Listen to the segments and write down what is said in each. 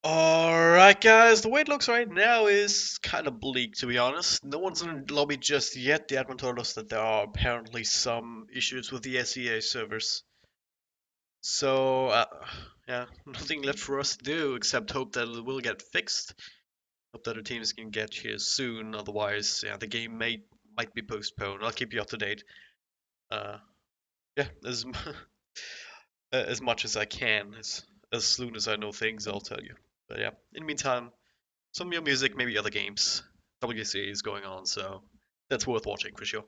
Alright guys, the way it looks right now is kind of bleak to be honest. No one's in the lobby just yet. The admin told us that there are apparently some issues with the SEA servers. So, yeah, nothing left for us to do except hope that it will get fixed. Hope that the teams can get here soon, otherwise, yeah, the game might be postponed. I'll keep you up to date. Uh, yeah, as much as I can, as soon as I know things, I'll tell you. But yeah, in the meantime, some new music, maybe other games. WC is going on, so that's worth watching for sure.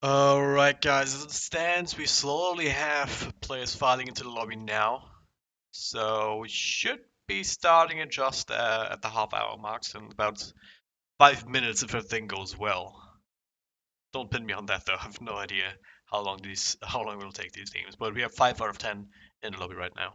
Alright, guys, as it stands, we slowly have players filing into the lobby now. So we should be starting it just at the half-hour marks in about 5 minutes if everything goes well. Don't pin me on that though. I have no idea how long it'll take these games. But we have 5 out of 10 in the lobby right now.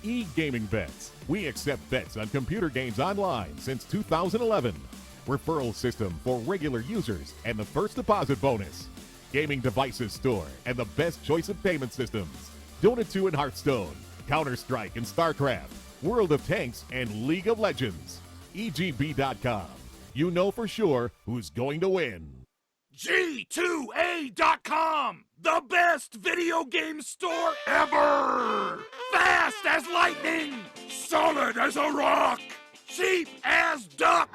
e-gaming bets. We accept bets on computer games online since 2011. Referral system for regular users and the first deposit bonus. Gaming devices store and the best choice of payment systems. Dota 2 and Hearthstone, Counter-Strike and StarCraft, World of Tanks and League of Legends. EGB.com. You know for sure who's going to win. G2A.com, the best video game store ever! Fast as lightning, solid as a rock, cheap as duck!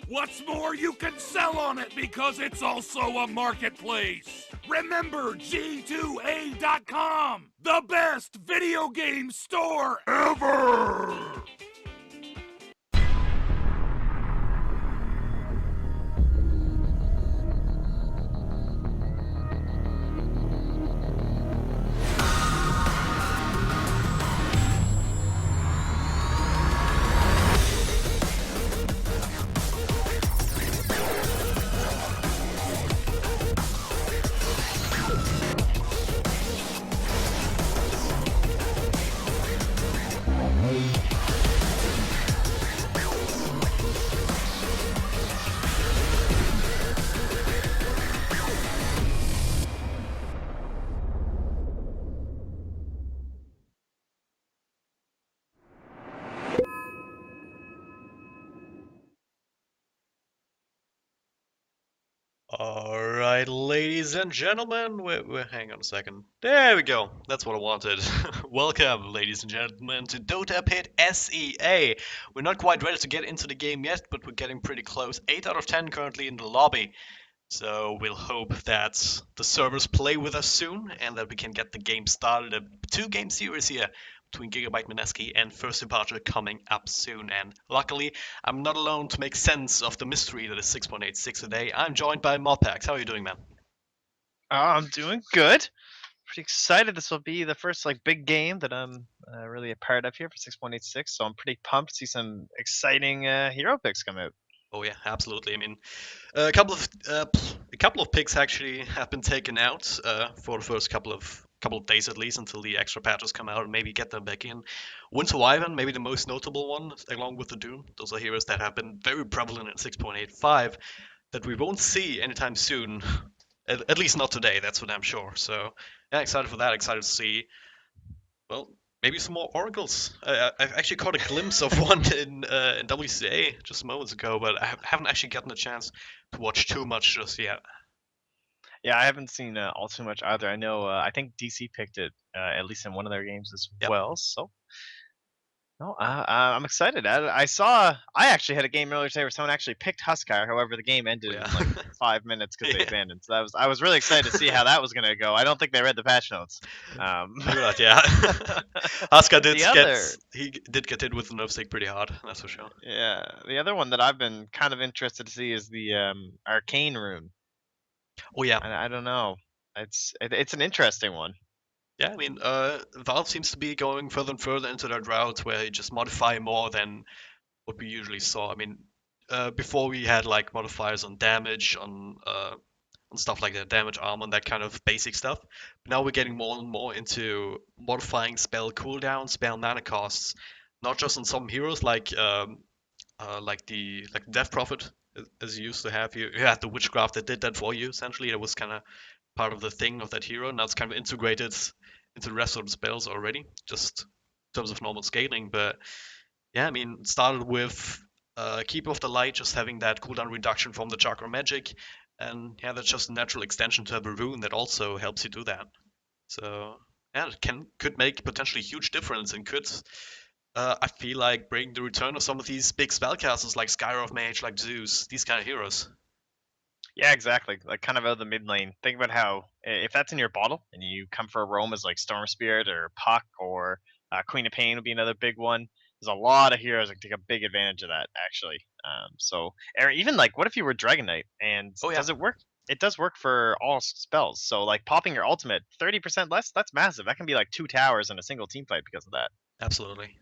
What's more, you can sell on it because it's also a marketplace. Remember G2A.com, the best video game store ever! Alright, ladies and gentlemen, hang on a second. There we go. That's what I wanted. Welcome, ladies and gentlemen, to Dota Pit SEA. We're not quite ready to get into the game yet, but we're getting pretty close. 8 out of 10 currently in the lobby. So we'll hope that the servers play with us soon and that we can get the game started. A 2-game series here between Gigabyte Mineski and First Departure coming up soon. And luckily, I'm not alone to make sense of the mystery that is 6.86 today. I'm joined by Modpacks. How are you doing, man? I'm doing good. Pretty excited. This will be the first big game that I'm really a part of here for 6.86. So I'm pretty pumped to see some exciting hero picks come out. Oh yeah, absolutely. I mean, a couple of picks actually have been taken out for the first couple of days at least until the extra patches come out and maybe get them back in. Winter Wyvern, maybe the most notable one, along with the Doom. Those are heroes that have been very prevalent in 6.85 that we won't see anytime soon. At least not today. That's what I'm sure. So yeah, excited for that. Excited to see. Well, maybe some more oracles. I've actually caught a glimpse of one in WCA just moments ago, but I haven't actually gotten a chance to watch too much just yet. Yeah, I haven't seen all too much either. I know. I think DC picked it at least in one of their games as Yep. well. So no, I'm excited. I saw. I actually had a game earlier today where someone actually picked Huskar. However, the game ended Yeah. in 5 minutes because they Yeah. abandoned. So I was really excited to see how that was gonna go. I don't think they read the patch notes. Right, yeah. Huskar he did get hit with the nerf stick pretty hard. That's for sure. Yeah, the other one that I've been kind of interested to see is the arcane rune. Oh yeah. I don't know. It's an interesting one. Yeah, I mean, Valve seems to be going further and further into that route where you just modify more than what we usually saw. I mean, before we had like modifiers on damage, on stuff like that, damage, armor, and that kind of basic stuff. But now we're getting more and more into modifying spell cooldown, spell mana costs, not just on some heroes like the Death Prophet as you used to have. You had the Witchcraft that did that for you. Essentially, that was kind of part of the thing of that hero. Now it's kind of integrated into the rest of the spells already, just in terms of normal scaling. But yeah, I mean, it started with Keeper of the Light just having that cooldown reduction from the Chakra Magic, and yeah, that's just a natural extension to have a rune that also helps you do that. So yeah, it could make potentially huge difference and could I feel like bring the return of some of these big spellcasters like Skyro of Mage, like Zeus, these kind of heroes. Yeah, exactly. Like kind of out of the mid lane. Think about how if that's in your bottle and you come for a roam as like Storm Spirit or Puck or Queen of Pain would be another big one. There's a lot of heroes that take a big advantage of that actually. So or even like what if you were Dragon Knight and Oh yeah, does it work? It does work for all spells. So like popping your ultimate 30% less, that's massive. That can be like 2 towers in a single team fight because of that. absolutely.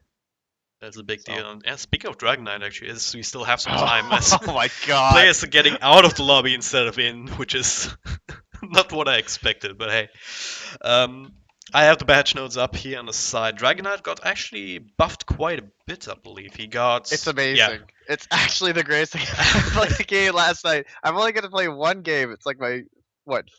That's a big So deal. And yeah, speaking of Dragon Knight, actually, as we still have some time, as oh my god. players are getting out of the lobby instead of in, which is not what I expected. But hey, um, I have the badge notes up here on the side. Dragonite got actually buffed quite a bit, I believe. He got, It's yeah. amazing. It's actually the greatest thing. I played the game last night. I'm only gonna play one game. It's like my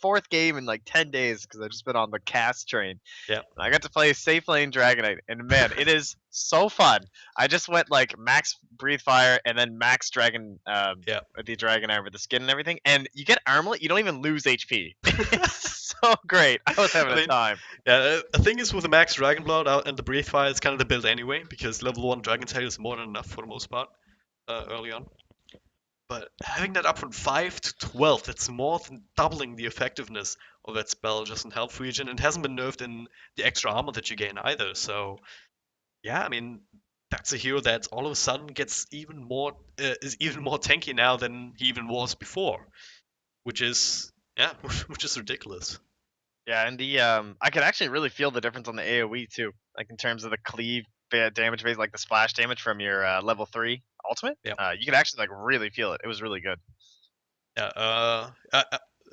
fourth game in like 10 days because I've just been on the cast train. Yeah. And I got to play Safe Lane Dragonite, and man, it is so fun. I just went like max Breathe Fire and then max Dragon, Yeah. with the Dragonite with the skin and everything, and you get Armlet. You don't even lose HP. It's so great. I was having I a mean, time. yeah, the thing is with the max Dragon Blood out and the Breathe Fire, it's kind of the build anyway, because level 1 Dragon Tail is more than enough for the most part early on. But having that up from 5 to 12, that's more than doubling the effectiveness of that spell just in health region. And it hasn't been nerfed in the extra armor that you gain either. So, yeah, I mean, that's a hero that all of a sudden gets even more, is even more tanky now than he even was before, which is, yeah, which is ridiculous. Yeah, and the I could actually really feel the difference on the AOE too, like in terms of the cleave damage base, like the splash damage from your level 3 ultimate. Yeah. You could actually like really feel it. It was really good. Yeah,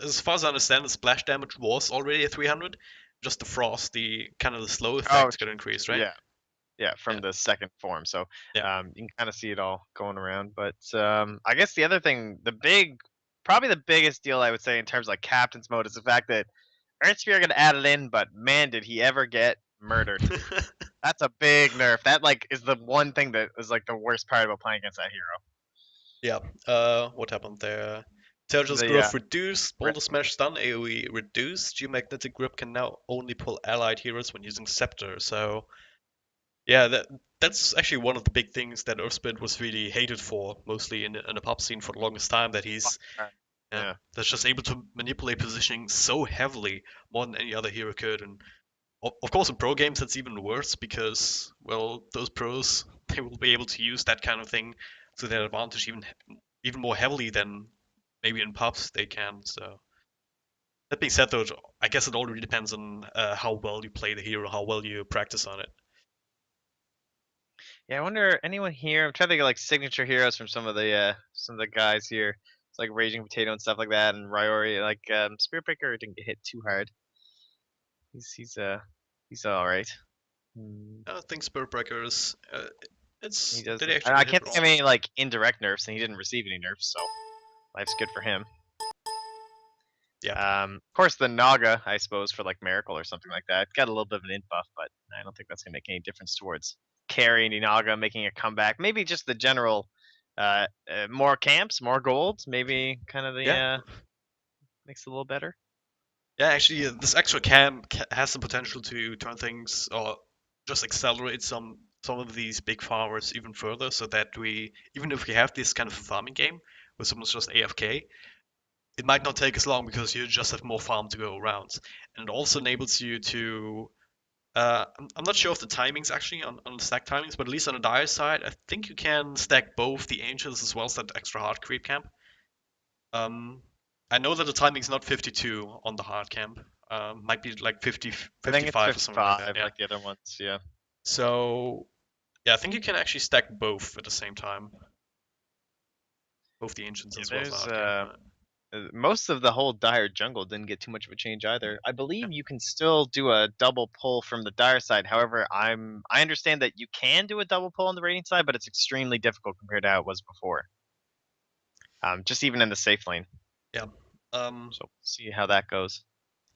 as far as I understand, the splash damage was already at 300. Just the frost, the kind of the slow Oh, effect got increased, right? yeah, yeah, Yeah, from the second form. So yeah. you can kind of see it all going around. But I guess the other thing, probably the biggest deal I would say in terms of like captain's mode is the fact that Earthsphere gonna add it in, but man, did he ever get murdered. That's a big nerf. That like is the one thing that is like the worst part about playing against that hero. Yeah. What happened there? Intelligence The growth reduced, ri- boulder smash stun AoE reduced. Geomagnetic grip can now only pull allied heroes when using scepter. So yeah, that's actually one of the big things that Earthsplit was really hated for, mostly in the pop scene for the longest time. That he's yeah, yeah. that's just able to manipulate positioning so heavily more than any other hero could. And of course, in pro games, that's even worse because, well, those pros they will be able to use that kind of thing to their advantage even more heavily than maybe in pubs they can. So that being said, though, I guess it all really depends on how well you play the hero, how well you practice on it. Yeah, I wonder anyone here. I'm trying to think of like signature heroes from some of the guys here. It's like Raging Potato and stuff like that, and Ryori. Like Spirit Breaker didn't get hit too hard. He's all right. Mm, I think Spirit Breakers, he it's does. did he actually I get hit can't think of wrong? any like indirect nerfs, and he didn't receive any nerfs, so life's good for him. Yeah, Of course, the Naga, I suppose, for like Miracle or something like that, got a little bit of an int buff, but I don't think that's gonna make any difference towards carrying Naga making a comeback. Maybe just the general, more camps, more gold, maybe kind of the yeah, makes it a little better. yeah. Actually, this extra cam has the potential to turn things or just accelerate some of these big farmers even further, so that we even if we have this kind of farming game where someone's just AFK, it might not take as long because you just have more farm to go around, and it also enables you to. I'm not sure of the timings actually on the stack timings, but at least on the dire side, I think you can stack both the angels as well as that extra hard creep camp. Um, I know that the timing is not 52 on the hard camp. Might be like 50, I think it's 55 or something like that. 55, Yeah. like the other ones. Yeah. So yeah, I think you can actually stack both at the same time, both the ancients Yeah, as well as the there's hard camp. most of the whole dire jungle didn't get too much of a change either. I believe you can still do a double pull from the dire side. However, I understand that you can do a double pull on the radiant side, but it's extremely difficult compared to how it was before. Just even in the safe lane. Yeah. So see how that goes.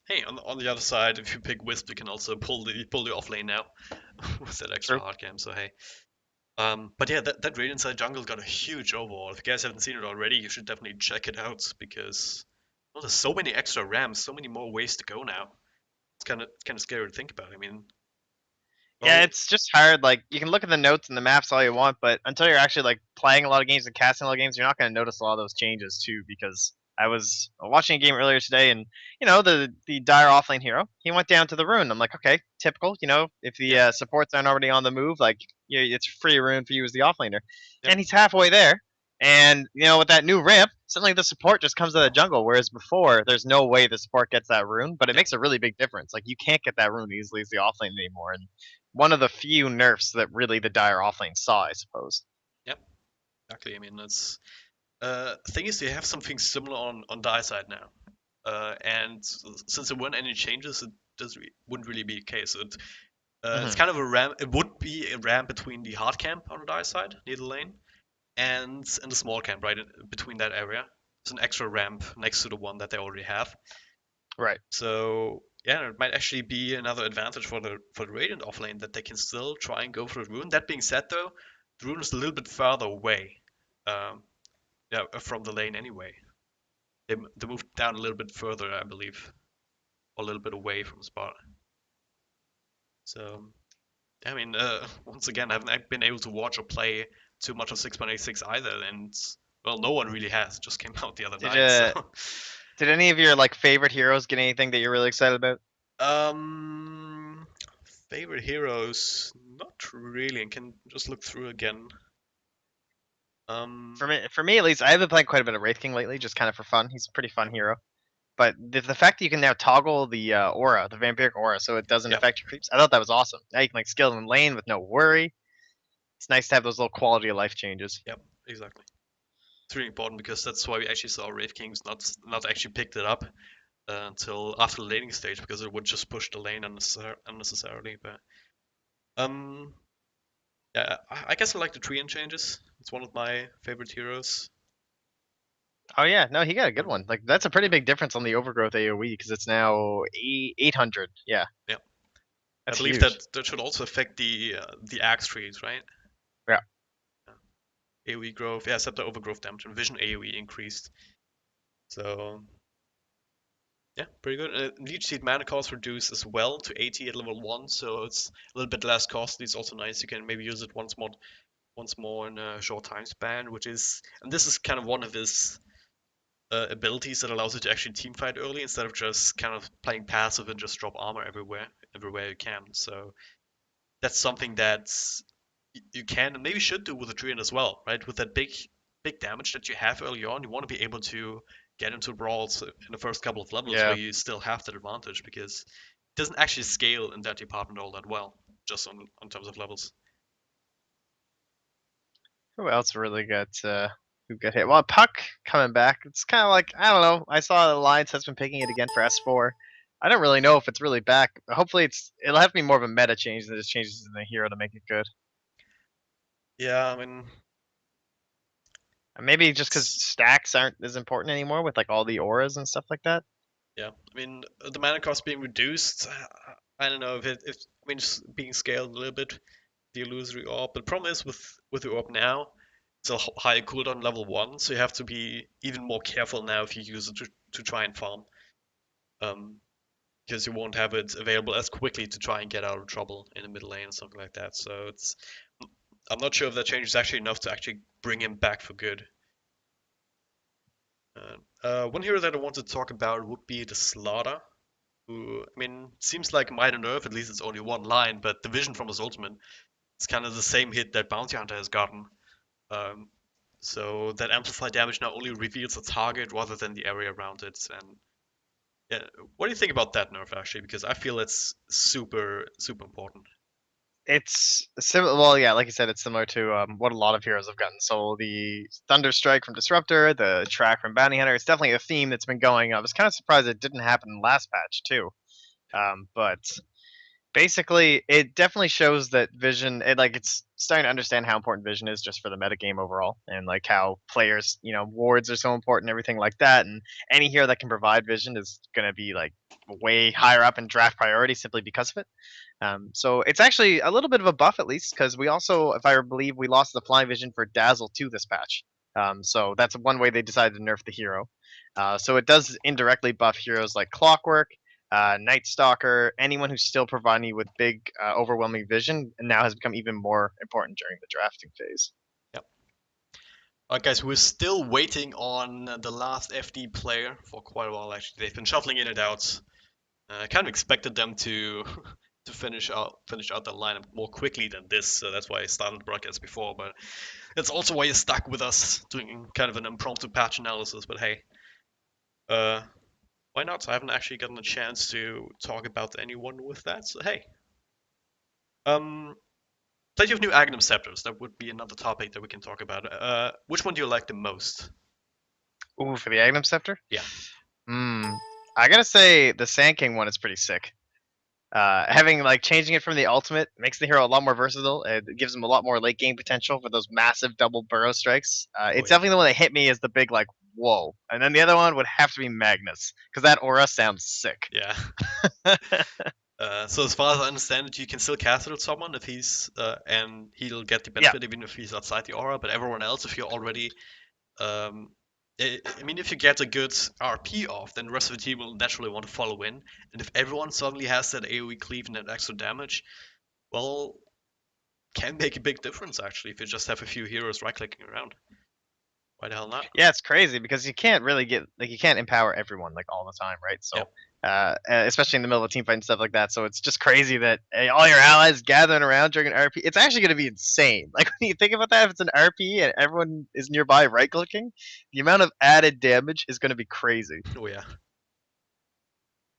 Hey, on the other side, if you pick Wisp, you can also pull the off lane now with that extra True. hard camp. So hey. But yeah, that Radiant Side jungle got a huge overhaul. If you guys haven't seen it already, you should definitely check it out because well, there's so many extra ramps, so many more ways to go now. It's kind of scary to think about. I mean, Yeah, well, it's just hard. Like you can look at the notes and the maps all you want, but until you're actually like playing a lot of games and casting a lot of games, you're not going to notice a lot of those changes too. Because I was watching a game earlier today, and the dire offlane hero, he went down to the rune. I'm like, okay, typical. If the yeah, supports aren't already on the move, like it's free rune for you as the offlaner, yep, and he's halfway there. And with that new ramp, suddenly the support just comes to the jungle, whereas before there's no way the support gets that rune, but it yep, makes a really big difference. Like you can't get that rune easily as the offlane anymore, and one of the few nerfs that really the dire offlane saw, I suppose. yep, exactly. I mean, it's thing is, they have something similar on die side now. And since there weren't any changes, it wouldn't really be the case. It's Hmm. kind of a ramp. It would be a ramp between the hard camp on the dire side near the lane and the small camp right between that area. It's an extra ramp next to the one that they already have. Right. So yeah, it might actually be another advantage for the Radiant offlane that they can still try and go for the rune. That being said, though, the rune is a little bit further away, um, yeah, from the lane anyway. They moved down a little bit further, I believe, or a little bit away from the spot. So I mean, once again, I haven't been able to watch or play too much of 6.86 either, and well, no one really has. Just came out the other Did night, so. did any of your like favorite heroes get anything that you're really excited about? Um, favorite heroes? Not really. I can just look through again. Um, For me at least, I have been playing quite a bit of Wraith King lately, just kind of for fun. He's a pretty fun hero. But the fact that you can now toggle the aura, the vampiric aura, so it doesn't yeah, affect your creeps, I thought that was awesome. Now you can like skill in lane with no worry. It's nice to have those little quality of life changes. yep, exactly. It's really important because that's why we actually saw Wraith Kings not actually picked it up until after the laning stage because it would just push the lane unnecessarily. But um, yeah, I guess I like the Treant changes. It's one of my favorite heroes. Oh yeah, no, he got a good Um, one. Like that's a pretty big difference on the overgrowth AOE because it's now 800. Yeah, yeah, I that's believe huge. that should also affect the axe trees, right? Yeah. AoE growth, yeah, except the overgrowth damage and vision AoE increased. So yeah, pretty good. Leech Seed mana cost reduced as well to 80 at level 1, so it's a little bit less costly. It's also nice. You can maybe use it once more in a short time span, which is, and this is kind of one of his abilities that allows you to actually team fight early instead of just kind of playing passive and just drop armor everywhere you can. So that's something that you can and maybe should do with the Treant as well, right? With that big damage that you have early on, you want to be able to get into brawls in the first couple of levels where Yeah. you still have that advantage because it doesn't actually scale in that department all that well, just on terms of levels. Who else really got who got hit? Well, Puck coming back. It's kind of like I don't know. I saw the Alliance has been picking it again for S4. I don't really know if it's really back. Hopefully, it'll have to be more of a meta change than just changes in the hero to make it good. Yeah, I mean, And maybe just because it's stacks aren't as important anymore with like all the auras and stuff like that. yeah, I mean the mana cost being reduced. I don't know if I mean it's being scaled a little bit the illusory orb. But the problem is with the orb now, it's a higher cooldown level 1, so you have to be even more careful now if you use it to try and farm. Um, because you won't have it available as quickly to try and get out of trouble in the middle lane or something like that. So it's I'm not sure if that change is actually enough to actually bring him back for good. One hero that I wanted to talk about would be the Slaughter, who I mean seems like minor nerf. At least it's only one line, but the vision from his ultimate, it's kind of the same hit that Bounty Hunter has gotten. Um, so that amplified damage now only reveals the target rather than the area around it. And yeah, what do you think about that nerf actually? Because I feel it's super important. It's similar. Well, yeah, like you said, it's similar to what a lot of heroes have gotten. So the Thunder Strike from Disruptor, the track from Bounty Hunter. It's definitely a theme that's been going. I was kind of surprised it didn't happen last patch too. But basically, it definitely shows that vision. It's starting to understand how important vision is just for the metagame overall, and like how players, wards are so important, everything like that. And any hero that can provide vision is going to be like way higher up in draft priority simply because of it. So it's actually a little bit of a buff at least because we also, if I believe, we lost the flying vision for Dazzle 2 this patch. So that's one way they decided to nerf the hero. So it does indirectly buff heroes like Clockwork, Night Stalker, anyone who's still providing you with big, overwhelming vision, and now has become even more important during the drafting phase. Yep. Alright, guys, we're still waiting on the last FD player for quite a while. Actually, they've been shuffling in and out. I kind of expected them to to finish out the lineup more quickly than this, so that's why I started the broadcast before. But that's also why you're stuck with us doing kind of an impromptu patch analysis. But hey, uh, why not? I haven't actually gotten a chance to talk about anyone with that, so hey. Um, Plenty of new Aghanim Scepters. That would be another topic that we can talk about. Which one do you like the most? Ooh, for the Aghanim Scepter? Yeah. Hmm. I gotta say, the Sand King one is pretty sick. Having like changing it from the ultimate makes the hero a lot more versatile. It gives him a lot more late game potential for those massive double burrow strikes. Oh It's yeah. definitely the one that hit me as the big like whoa, and then the other one would have to be Magnus because that aura sounds sick. Yeah. So as far as I understand it, you can still cast it on someone if he's and he'll get the Yeah, benefit even if he's outside the aura. But everyone else, if you're already, um, I mean, if you get a good RP off, then the rest of the team will naturally want to follow in. And if everyone suddenly has that AOE cleave and that extra damage, well, can make a big difference actually if you just have a few heroes right clicking around. Why the hell not? yeah, it's crazy because you can't really get like you can't empower everyone like all the time, right? Yeah. So, especially in the middle of a team fight and stuff like that. So it's just crazy that all your allies gathering around during an RP. It's actually going to be insane. Like when you think about that, if it's an RP and everyone is nearby right clicking, the amount of added damage is going to be crazy. Oh yeah.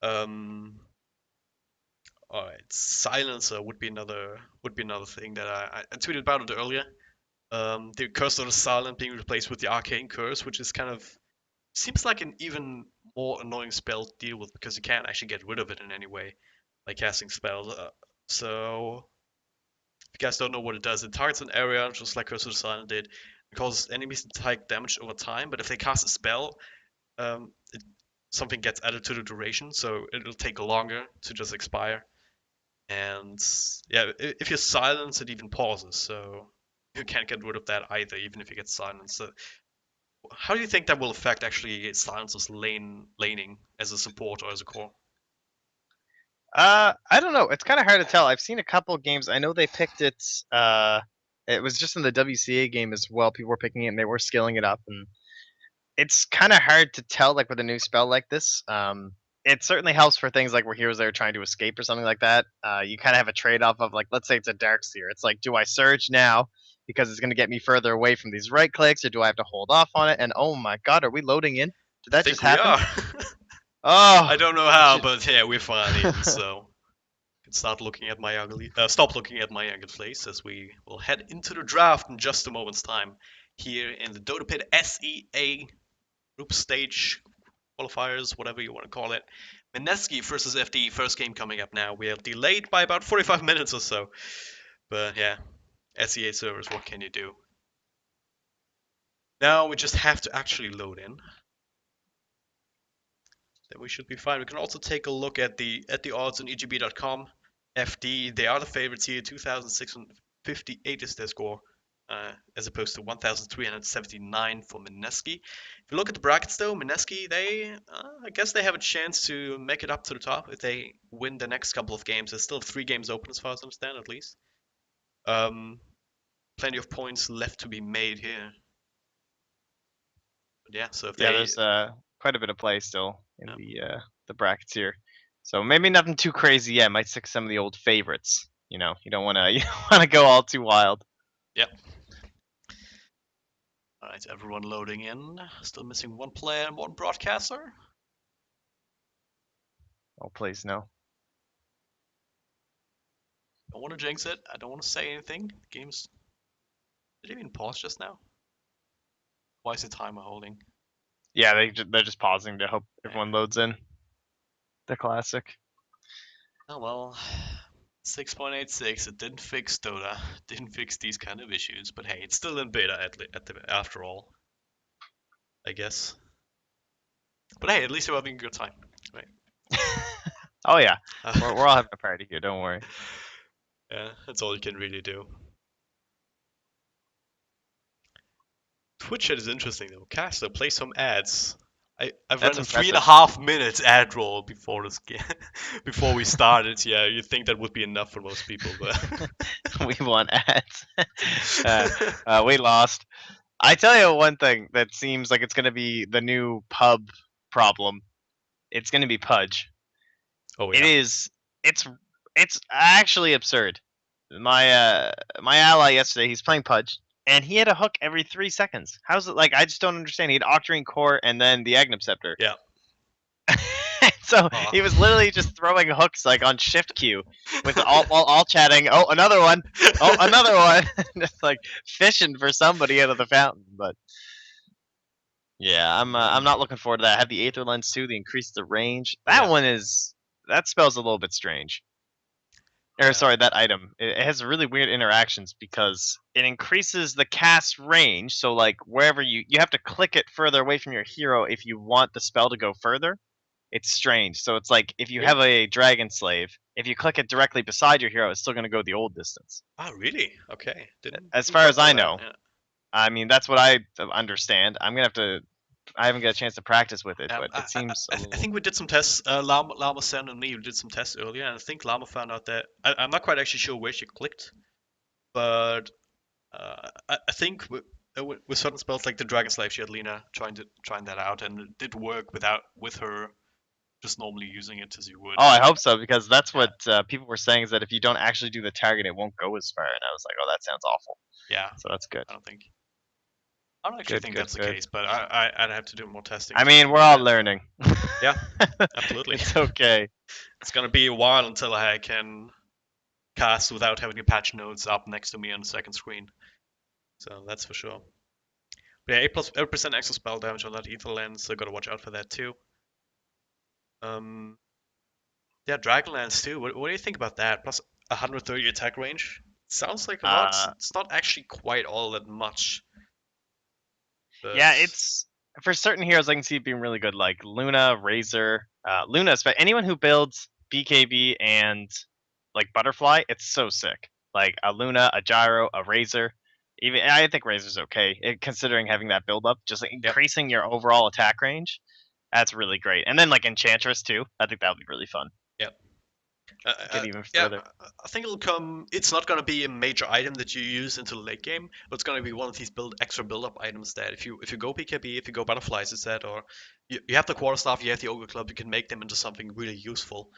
Um. All right. Silencer would be another thing that I tweeted about it earlier. The Curse of the Silent being replaced with the Arcane Curse, which is kind of seems like an even more annoying spell to deal with because you can't actually get rid of it in any way, like casting spells. So, if you guys don't know what it does, it targets an area just like Curse of the Silent did. It causes enemies to take damage over time, but if they cast a spell, it, something gets added to the duration, so it'll take longer to just expire. And yeah, if you silence, it even pauses, so you can't get rid of that either, even if you get silenced. So how do you think that will affect actually Silence's laning as a support or as a core? I don't know. It's kind of hard to tell. I've seen a couple games. I know they picked it. It was just in the WCA game as well. People were picking it and they were skilling it up, and it's kind of hard to tell like with a new spell like this. It certainly helps for things like where heroes are trying to escape or something like that. You kind of have a trade off of like, let's say it's a dark seer. It's like, do I surge now because it's going to get me further away from these right clicks, or do I have to hold off on it? And oh my god, are we loading in? Did I that just think we happen? are. Oh, I don't know it how, should. but yeah, we're finally in. So can stop looking at my ugly face as we will head into the draft in just a moment's time here in the Dota Pit SEA group stage qualifiers, whatever you want to call it. Mineski versus FD, first game coming up now. We are delayed by about 45 minutes or so. But yeah, SEA servers, what can you do? Now we just have to actually load in. Then we should be fine. We can also take a look at the odds on EGB.com. FD, they are the favorites here. 2,658 is their score, as opposed to 1,379 for Mineski. If you look at the brackets, though, Mineski, I guess they have a chance to make it up to the top if they win the next couple of games. There's still 3 games open, as far as I understand, at least. Um, Plenty of points left to be made here. But yeah, so if Yeah, they, there's quite a bit of play still in yeah, the brackets here. So maybe nothing too crazy yet. Might stick some of the old favorites. You don't want to you don't want to go all too wild. yeah. All right, everyone loading in. Still missing one player and one broadcaster. Oh please no. Don't want to jinx it. I don't want to say anything. The game's. Did it even pause just now? Why is the timer holding? Yeah, they're just pausing to hope everyone Yeah. loads in. The classic. Oh well. 6.86. It didn't fix Dota. Didn't fix these kind of issues. But hey, it's still in beta after all. I guess. But hey, at least you're having a good time, right? Oh yeah, we're all having a party here. Don't worry. Yeah, that's all you can really do. Twitch chat is interesting though. Caster, play some ads. I've That's run a impressive. 3.5 minutes ad roll before this game, before we started. Yeah, you'd think that would be enough for most people, but We want ads. We lost. I tell you one thing that seems like it's gonna be the new pub problem. It's gonna be Pudge. oh It yeah, is. It's it's actually absurd. My ally yesterday, he's playing Pudge, and he had a hook every 3 seconds. How's it like? I just don't understand. He had Octarine Core and then the Agnem Scepter. yeah. So Aw. he was literally just throwing hooks like on shift Q with all while all chatting. Oh, another one. Oh, another one. Just like fishing for somebody out of the fountain. But yeah, I'm not looking forward to that. I have the Aether Lens too. The increase the range. Oh yeah. That spell's a little bit strange. or sorry, that item. It has really weird interactions because it increases the cast range. So like wherever you have to click it further away from your hero if you want the spell to go further. It's strange. So it's like if you Really? have a dragon slave, if you click it directly beside your hero, it's still going to go the old distance. Oh, really? Okay. As Didn't far quite as I know that. know. Yeah. I mean, that's what I understand. I'm gonna have to. I haven't got a chance to practice with it, Um, but I, it I, seems a I little. think we did some tests. Llama Sen and me did some tests earlier, and I think Llama found out that I'm not quite actually sure where she clicked, but I think with certain spells like the Dragon Slave, she had Lena trying that out, and it did work with her just normally using it as you would. Oh, I hope so because that's Yeah, what people were saying is that if you don't actually do the target, it won't go as far. And I was like, oh, that sounds awful. yeah. So that's good. I don't think. I don't actually Good, think good, that's the good. case, but I'd have to do more testing I to mean, we're confirm all that. learning. Yeah, absolutely. It's okay. It's gonna be a while until I can cast without having the patch notes up next to me on the second screen. So that's for sure. But yeah, 8% extra spell damage on that ether lens, so gotta watch out for that too. Yeah, Dragonlance too. What do you think about that? Plus 130 attack range. Sounds like a lot. Uh, It's not actually quite all that much, but yeah, it's for certain heroes I can see it being really good, like Luna, Razor, Luna. Anyone who builds BKB and like Butterfly, it's so sick. Like a Luna, a Gyro, a Razor. Even I think Razor's okay, considering having that build up, just like yep, increasing your overall attack range. That's really great. And then like Enchantress too. I think that would be really fun. yep. Get even Yeah, further. I think it'll come. It's not gonna be a major item that you use into the late game, but it's gonna be one of these extra build up items that if you go PKB, if you go butterflies instead, or you have the quarterstaff, you have the ogre club, you can make them into something really useful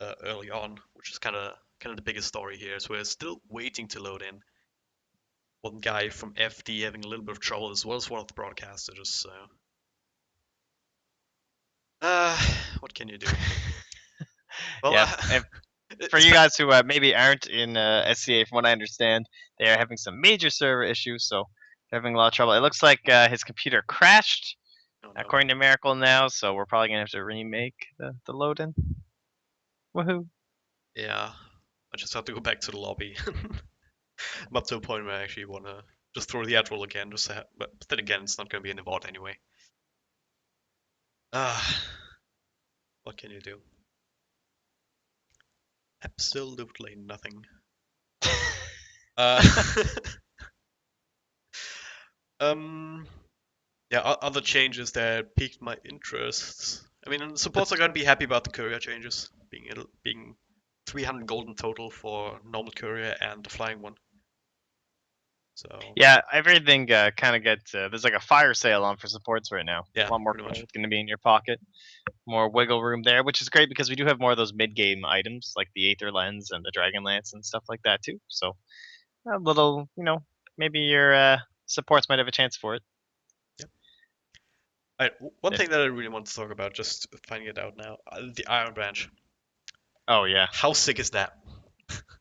early on, which is kind of the biggest story here. So we're still waiting to load in. One guy from FD having a little bit of trouble as well as one of the broadcasters. So, uh, what can you do? Well, Yeah, and for it's you guys who maybe aren't in SCA, from what I understand, they are having some major server issues, so they're having a lot of trouble. It looks like his computer crashed, oh no. according to Miracle now, so we're probably gonna have to remake the load in. Woohoo! Yeah, I just have to go back to the lobby. I'm up to a point where I actually want to just throw the ad roll again, but then again, it's not going to be in the VOD anyway. Ah, what can you do? Absolutely nothing. Uh, um, yeah, other changes that piqued my interest. I mean, supports are going to be happy about the courier changes, being 300 gold in total for normal courier and the flying one. So Yeah, everything kind of gets. There's like a fire sale on for supports right now. yeah, A lot more pretty much. gold going to be in your pocket. More wiggle room there, which is great because we do have more of those mid-game items like the Aether Lens and the Dragon Lance and stuff like that too. So a little, maybe your supports might have a chance for it. Yep. Alright, one Yeah. thing that I really want to talk about, just finding it out now, the Iron Branch. Oh yeah, How sick is that?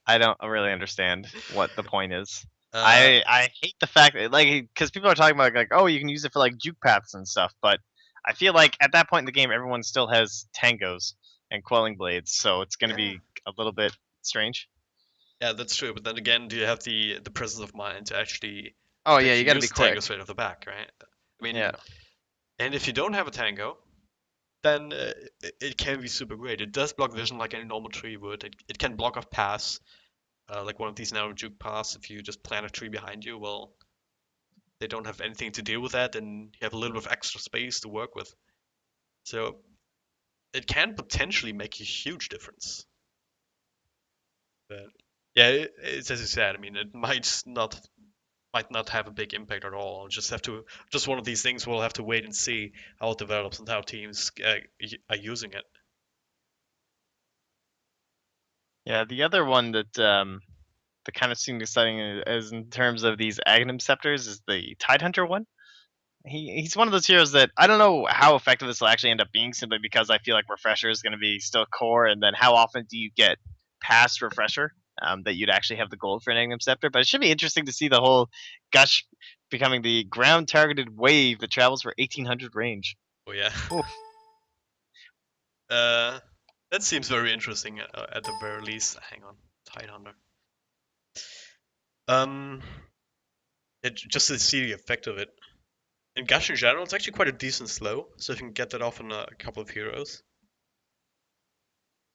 I don't really understand what the point is. Uh, I hate the fact that like because people are talking about like oh you can use it for like juke paths and stuff, but I feel like at that point in the game everyone still has tangos and quelling blades, so it's going to yeah, be a little bit strange. yeah, that's true. But then again, do you have the presence of mind Oh to yeah, you actually got to be use the tango quick. straight off the back, right? I mean, Yeah. and if you don't have a tango, then it can be super great. It does block vision like any normal tree would. It can block off paths, like one of these narrow juke paths. If you just plant a tree behind you, well, they don't have anything to deal with that, and you have a little bit of extra space to work with. So it can potentially make a huge difference. But yeah, it's as you said. I mean, it might not have a big impact at all. Just one of these things. We'll have to wait and see how it develops and how teams are using it. Yeah, the other one that kind of seemed exciting is in terms of these Aghanim scepters is the Tidehunter one. He's one of those heroes that I don't know how effective this will actually end up being simply because I feel like refresher is going to be still core, and then how often do you get past refresher that you'd actually have the gold for an Aghanim scepter? But it should be interesting to see the whole gush becoming the ground targeted wave that travels for 1800 range. Oh yeah. Oof. Uh, that seems very interesting at the very least. Hang on. Tidehunter. Just to see the effect of it. In Gash in general, it's actually quite a decent slow, so if you can get that off on a couple of heroes.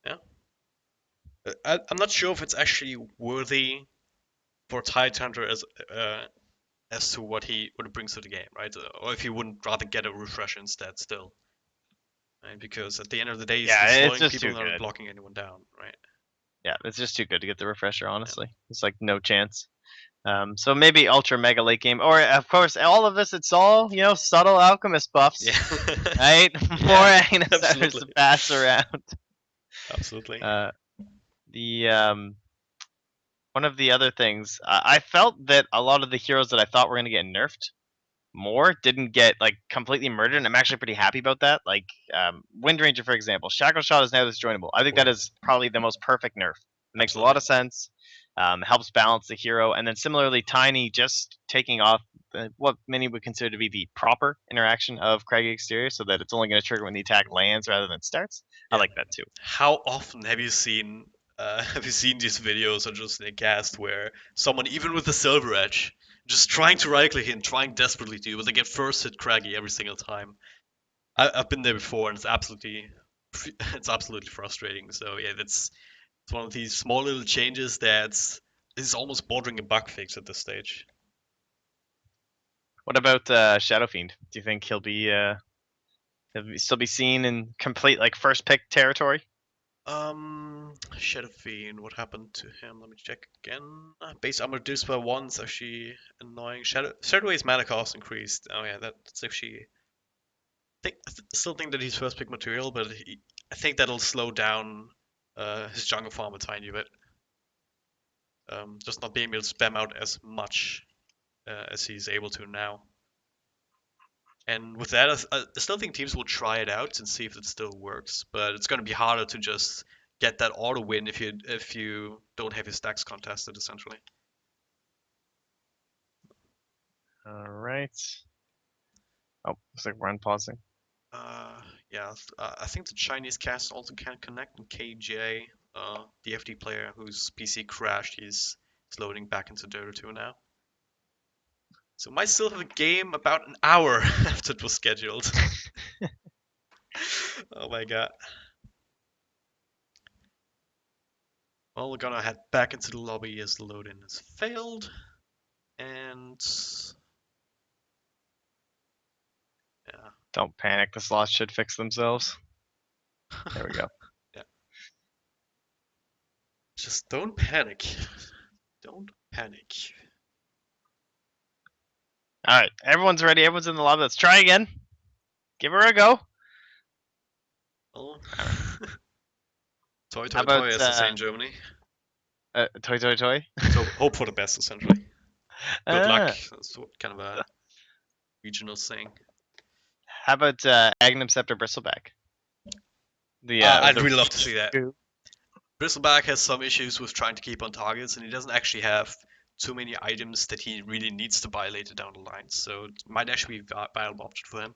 Yeah. I'm not sure if it's actually worthy for Tidehunter as to what it brings to the game, right? Or if you wouldn't rather get a refresh instead still. Right? Because at the end of the day, he's Yeah, just it's slowing just people too and not good. blocking anyone down, right? Yeah, it's just too good to get the refresher. Honestly, it's like no chance. So maybe ultra mega late game, or of course, all of this. It's all subtle alchemist buffs, Yeah. right? More Yeah, Aghanicers to absolutely. pass around. Absolutely. The One of the other things, I felt that a lot of the heroes that I thought were going to get nerfed more didn't get like completely murdered, and I'm actually pretty happy about that. Like Wind Ranger, for example, Shackle Shot is now disjointable. I think Oh, that yeah. is probably the most perfect nerf. It makes a lot Absolutely. of sense. Helps balance the hero, and then similarly, Tiny just taking off what many would consider to be the proper interaction of Craggy Exterior, so that it's only going to trigger when the attack lands rather than starts. I Yeah. like that too. How often have you seen these videos on just in cast where someone, even with the silver edge, just trying to right click and trying desperately to, but they get first hit Craggy every single time. I've been there before, and it's absolutely frustrating. So yeah, it's one of these small little changes that is almost bordering a bug fix at this stage. What about Shadow Fiend? Do you think he'll still be seen in complete like first pick territory? Shadow Fiend, what happened to him? Let me check again. Base armor reduced by 1's actually annoying. Shadowway's mana cost increased. Oh yeah, that's actually. I still think that he's first pick material, but I think that'll slow down his jungle farm a tiny bit. Just not being able to spam out as much as he's able to now. And with that, I still think teams will try it out and see if it still works. But it's going to be harder to just get that auto win if you don't have your stacks contested, essentially. All right. Oh, looks like we're unpausing. Yeah, I think the Chinese cast also can connect. And KJ, the FD player whose PC crashed, he's loading back into Dota 2 now. So might still have a game about an hour after it was scheduled. Oh my god. Well, we're gonna head back into the lobby as the load-in has failed. And yeah. Don't panic. The slots should fix themselves. There we go. Yeah. Just don't panic. Don't panic. All right, everyone's ready. Everyone's in the lobby. Let's try again. Give her a go. Well, All right. toy, How toy, about toy, as they say in Germany. toy, toy, toy? So hope for the best, essentially. Good luck. Ah, That's kind of a regional saying. how about Agnum Scepter Bristleback? I'd The really love to see that. Bristleback has some issues with trying to keep on targets, and he doesn't actually have too many items that he really needs to buy later down the line. So it might actually be a viable option for him.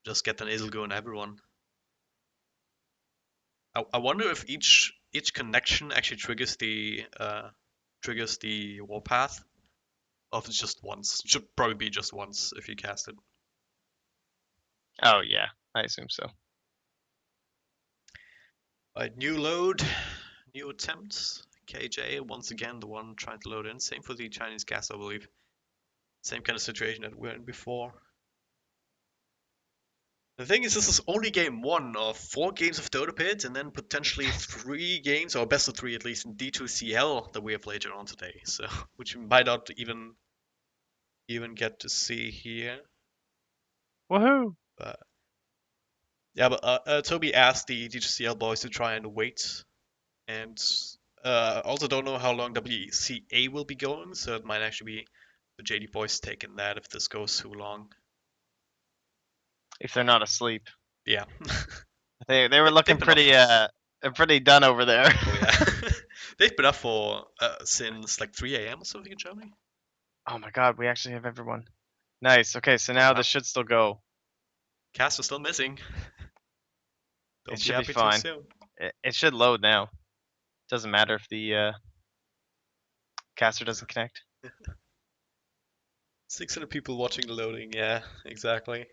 Just get the nasal go on everyone. I wonder if each connection actually triggers the warpath, or if it's just once. It should probably be just once if you cast it. Oh yeah, I assume so. Alright, new load, new attempts. KJ once again the one trying to load in. Same for the Chinese gas, I believe. Same kind of situation that we were in before. The thing is, this is only game 1 of 4 games of Dota Pit, and then potentially 3 games, or best of 3 at least, in D2CL that we have later on today. So, which we might not even get to see here. Woohoo! But yeah, but Toby asked the D2CL boys to try and wait, and also don't know how long WCA will be going, so it might actually be the JD boys taking that if this goes too long. If they're not asleep, Yeah. they were looking They've been pretty done over there. Oh yeah. They've been up for since like 3 a.m. or something in Germany. Oh my god, we actually have everyone. Nice. Okay, so now this should still go. Cast is still missing. It Don't be should be happy too fine. soon. It should load now. Doesn't matter if the Caster doesn't connect. 600 people watching the loading. Yeah, exactly.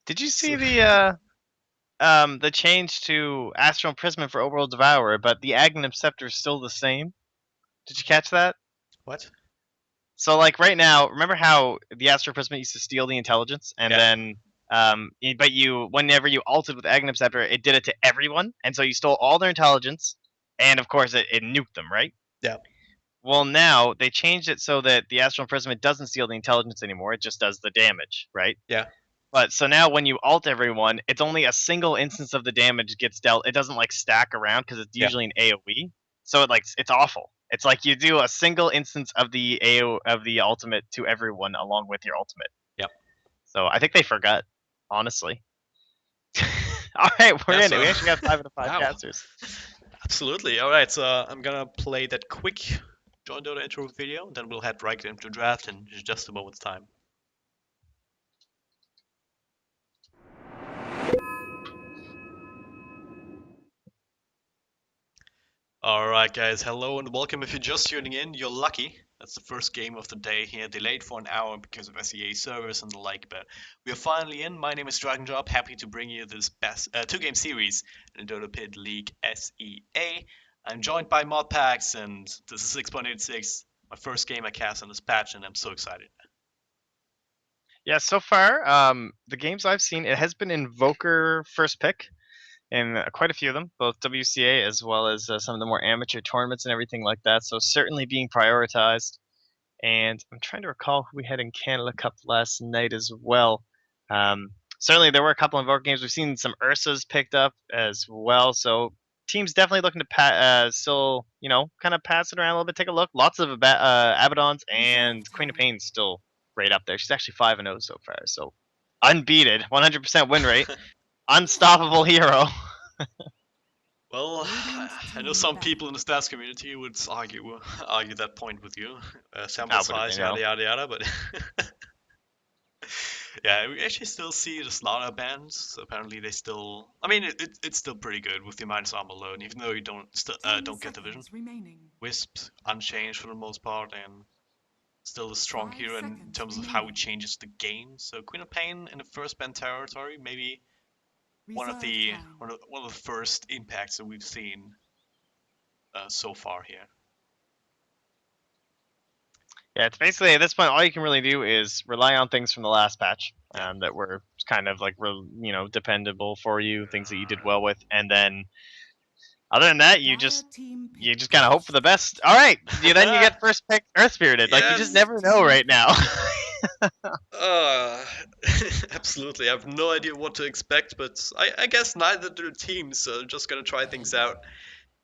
Did you see So, the change to Astral Prism for Overworld Devourer, but the Aghanim Scepter is still the same? Did you catch that? what? So like right now, remember how the Astral Prism used to steal the intelligence, and Yeah. then but you whenever you ulted with Aghanim Scepter, it did it to everyone, and so you stole all their intelligence, and of course it nuked them, right? Yeah. Well, now they changed it so that the Astral Prism it doesn't steal the intelligence anymore; it just does the damage, right? Yeah. But so now when you ult everyone, it's only a single instance of the damage gets dealt. It doesn't like stack around because it's Yeah. usually an AoE. So it's awful. It's like you do a single instance of the of the ultimate to everyone along with your ultimate. Yep. So I think they forgot, honestly. All right, we're Yeah, in it. so We actually got 5 out of 5 wow. casters. Absolutely. All right, so I'm gonna play that quick Join Dota intro video, then we'll head right into draft in just a moment's time. Alright guys, hello and welcome. If you're just tuning in, you're lucky. That's the first game of the day here, delayed for an hour because of SEA servers and the like, but we are finally in. My name is DragonJob, happy to bring you this best two-game series in the Dota Pit League SEA. I'm joined by Modpacks, and this is 6.86, my first game I cast on this patch, and I'm so excited. Yeah, so far, the games I've seen, it has been Invoker first pick. In quite a few of them, both WCA as well as some of the more amateur tournaments and everything like that. So certainly being prioritized. And I'm trying to recall who we had in Canada Cup last night as well. Certainly there were a couple of Invoker games. We've seen some Ursas picked up as well. So teams definitely looking to still, kind of pass it around a little bit. Take a look. Lots of Abaddons and Queen of Pain still right up there. She's actually 5-0 so far. So unbeaten, 100% win rate. Unstoppable hero. Well, I know some people in the stats community would argue that point with you. Sample But size, yada yada yada, but yeah, we actually still see the slaughter bands. So apparently they still, I mean, it's still pretty good with the minus armor alone, even though you don't get the vision. Wisps unchanged for the most part, and still a strong hero in terms of how it changes the game. So Queen of Pain in the first band territory, maybe one of the first impacts that we've seen so far here. Yeah, it's basically at this point all you can really do is rely on things from the last patch Yeah. that were kind of like dependable for you, things that you did well with, and then other than that you just kind of hope for the best. All right, then you get first pick Earth Spirited. Like you just Yes. never know right now. Uh, absolutely. I have no idea what to expect, but I guess neither do the teams. So just gonna try things out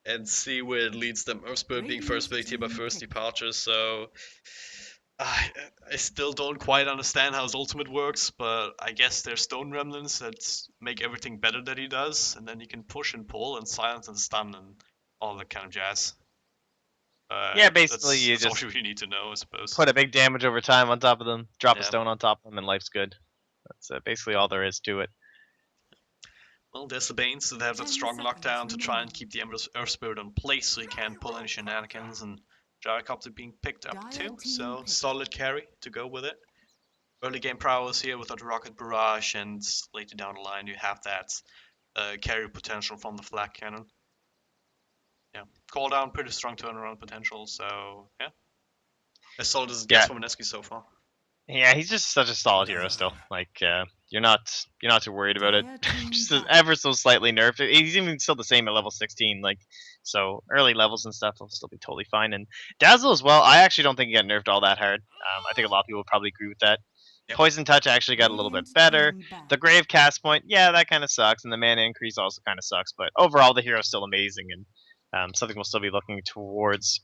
and see where it leads them. Earthspirit being first picked here by first departure, so I still don't quite understand how his ultimate works, but I guess there's stone remnants that make everything better that he does, and then he can push and pull and silence and stun and all that kind of jazz. Yeah, basically you that's all just you really need to know, I suppose. put a big damage over time on top of them, drop a Yeah. stone on top of them, and life's good. That's basically all there is to it. Well, there's the Banes that have that strong lockdown to try and keep the Earth Spirit in place so he can't pull any shenanigans, and Gyrocopter being picked up too, so solid carry to go with it. Early game prowess here with that Rocket Barrage, and later down the line you have that carry potential from the Flak Cannon. Yeah, call down, pretty strong turnaround potential, so yeah. As solid as it gets from Mineski so far. Yeah, he's just such a solid hero still. Like you're not too worried about it. Just ever so slightly nerfed. He's even still the same at level 16. Like so early levels and stuff will still be totally fine. And Dazzle as well. I actually don't think he got nerfed all that hard. I think a lot of people would probably agree with that. Yep. Poison Touch actually got a little bit better. The Grave Cast Point, yeah, that kind of sucks, and the mana increase also kind of sucks. But overall, the hero's still amazing, and something we'll still be looking towards.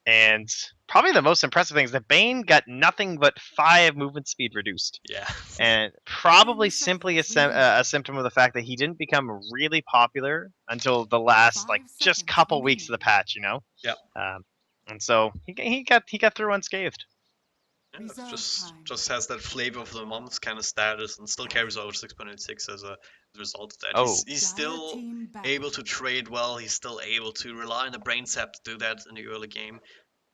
And probably the most impressive thing is that Bane got nothing but 5 movement speed reduced. Yeah. And probably simply a symptom of the fact that he didn't become really popular until the last just couple weeks of the patch, Yep. And so he got through unscathed. Yeah, it just has that flavor of the mom's kind of status and still carries over 6.86 as a result of that. Oh. He's still able to trade well. He's still able to rely on the brain sap to do that in the early game.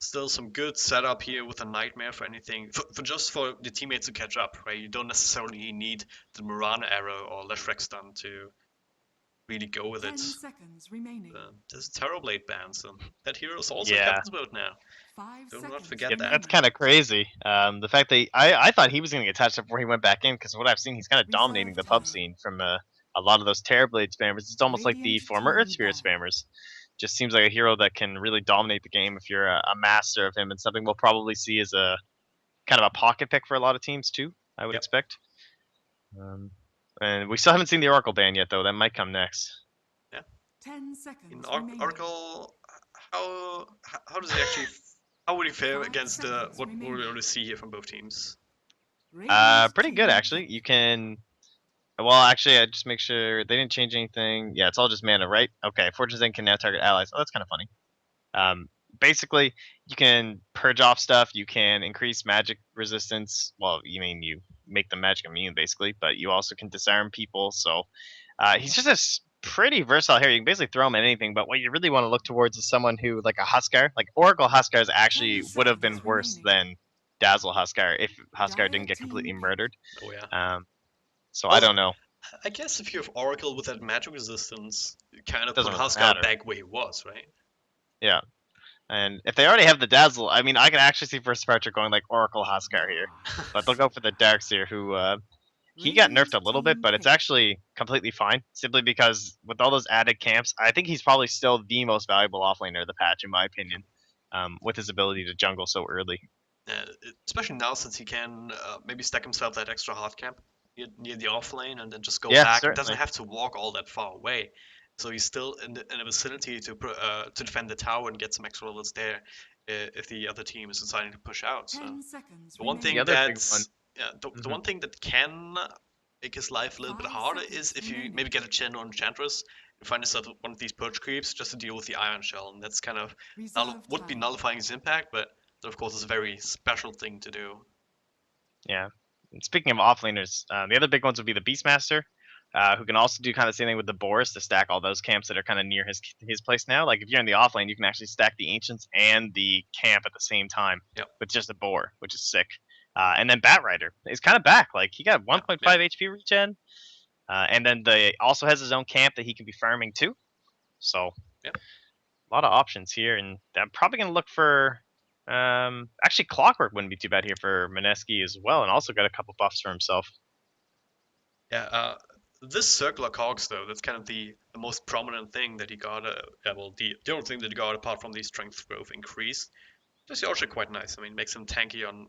Still some good setup here with a Nightmare for anything, for just for the teammates to catch up, right? You don't necessarily need the Mirana arrow or Leshrac stun to really go with it. 10 seconds remaining. There's Terrorblade ban, so that hero is also in Yeah. captain's mode now. 5 Do not seconds forget Yeah, that. that's kind of crazy. The fact that I thought he was going to get touched before he went back in, because what I've seen, he's kind of dominating the pub scene from a lot of those Terrorblade spammers. It's almost like the Radiant former team Earth Spirit ban. spammers. Just seems like a hero that can really dominate the game if you're a master of him, and something we'll probably see as a kind of a pocket pick for a lot of teams too. I would Yep. expect. And we still haven't seen the Oracle ban yet, though. That might come next. 10 seconds In remaining. Oracle, how does he actually? How would he fare 5 against seconds what we're remaining. able to see here from both teams? Radiant Pretty good team actually. pick. You can. Well, actually, I just make sure they didn't change anything. Yeah, it's all just mana, right? Okay. Fortune's End can now target allies. Oh, that's kind of funny. Basically, you can purge off stuff. You can increase magic resistance. Well, you mean you make them magic immune, basically, but you also can disarm people. So he's just pretty versatile here. You can basically throw him at anything. But what you really want to look towards is someone who, like a Huskar, like Oracle Huskars, actually 10 would have been seconds worse remaining. than Dazzle Huskar if Huskar didn't Dire get team completely pick. murdered. Oh yeah. So I Well, don't know. I guess if you have Oracle with that magic resistance, you kind of Doesn't put really Huskar matter. back where he was, right? Yeah. And if they already have the Dazzle, I mean, I can actually see First Departure going like Oracle Huskar here. But they'll go for the Darkseer, who he got nerfed a little bit, but it's actually completely fine. Simply because with all those added camps, I think he's probably still the most valuable offlaner of the patch, in my opinion, with his ability to jungle so early. Especially now since he can maybe stack himself that extra hard camp near the off lane and then just go Yeah, back. He doesn't certainly. have to walk all that far away, so he's still in the vicinity to defend the tower and get some extra levels there if the other team is deciding to push out. So 10 seconds the one remaining. thing other big one. that's the one thing that can make his life a little bit 5 harder seconds is if you remaining. maybe get a Chen or Enchantress and find yourself one of these purge creeps just to deal with the Iron Shell, and that's kind of Reserve would be time. nullifying his impact, but that of course is a very special thing to do. Yeah. And speaking of offlaners, the other big ones would be the Beastmaster, who can also do kind of the same thing with the Boris to stack all those camps that are kind of near his place now. Like if you're in the offlane, you can actually stack the Ancients and the camp at the same time with just a Boar, which is sick. And then Batrider is kind of back. Like he got 1.5 HP regen, and then also has his own camp that he can be farming too. So a lot of options here, and I'm probably gonna look for. Actually, Clockwork wouldn't be too bad here for Mineski as well, and also got a couple buffs for himself. Yeah, this circular cogs though, that's kind of the most prominent thing that he got. Well, the only thing that he got apart from the strength growth increase. That's actually quite nice. I mean, makes him tanky on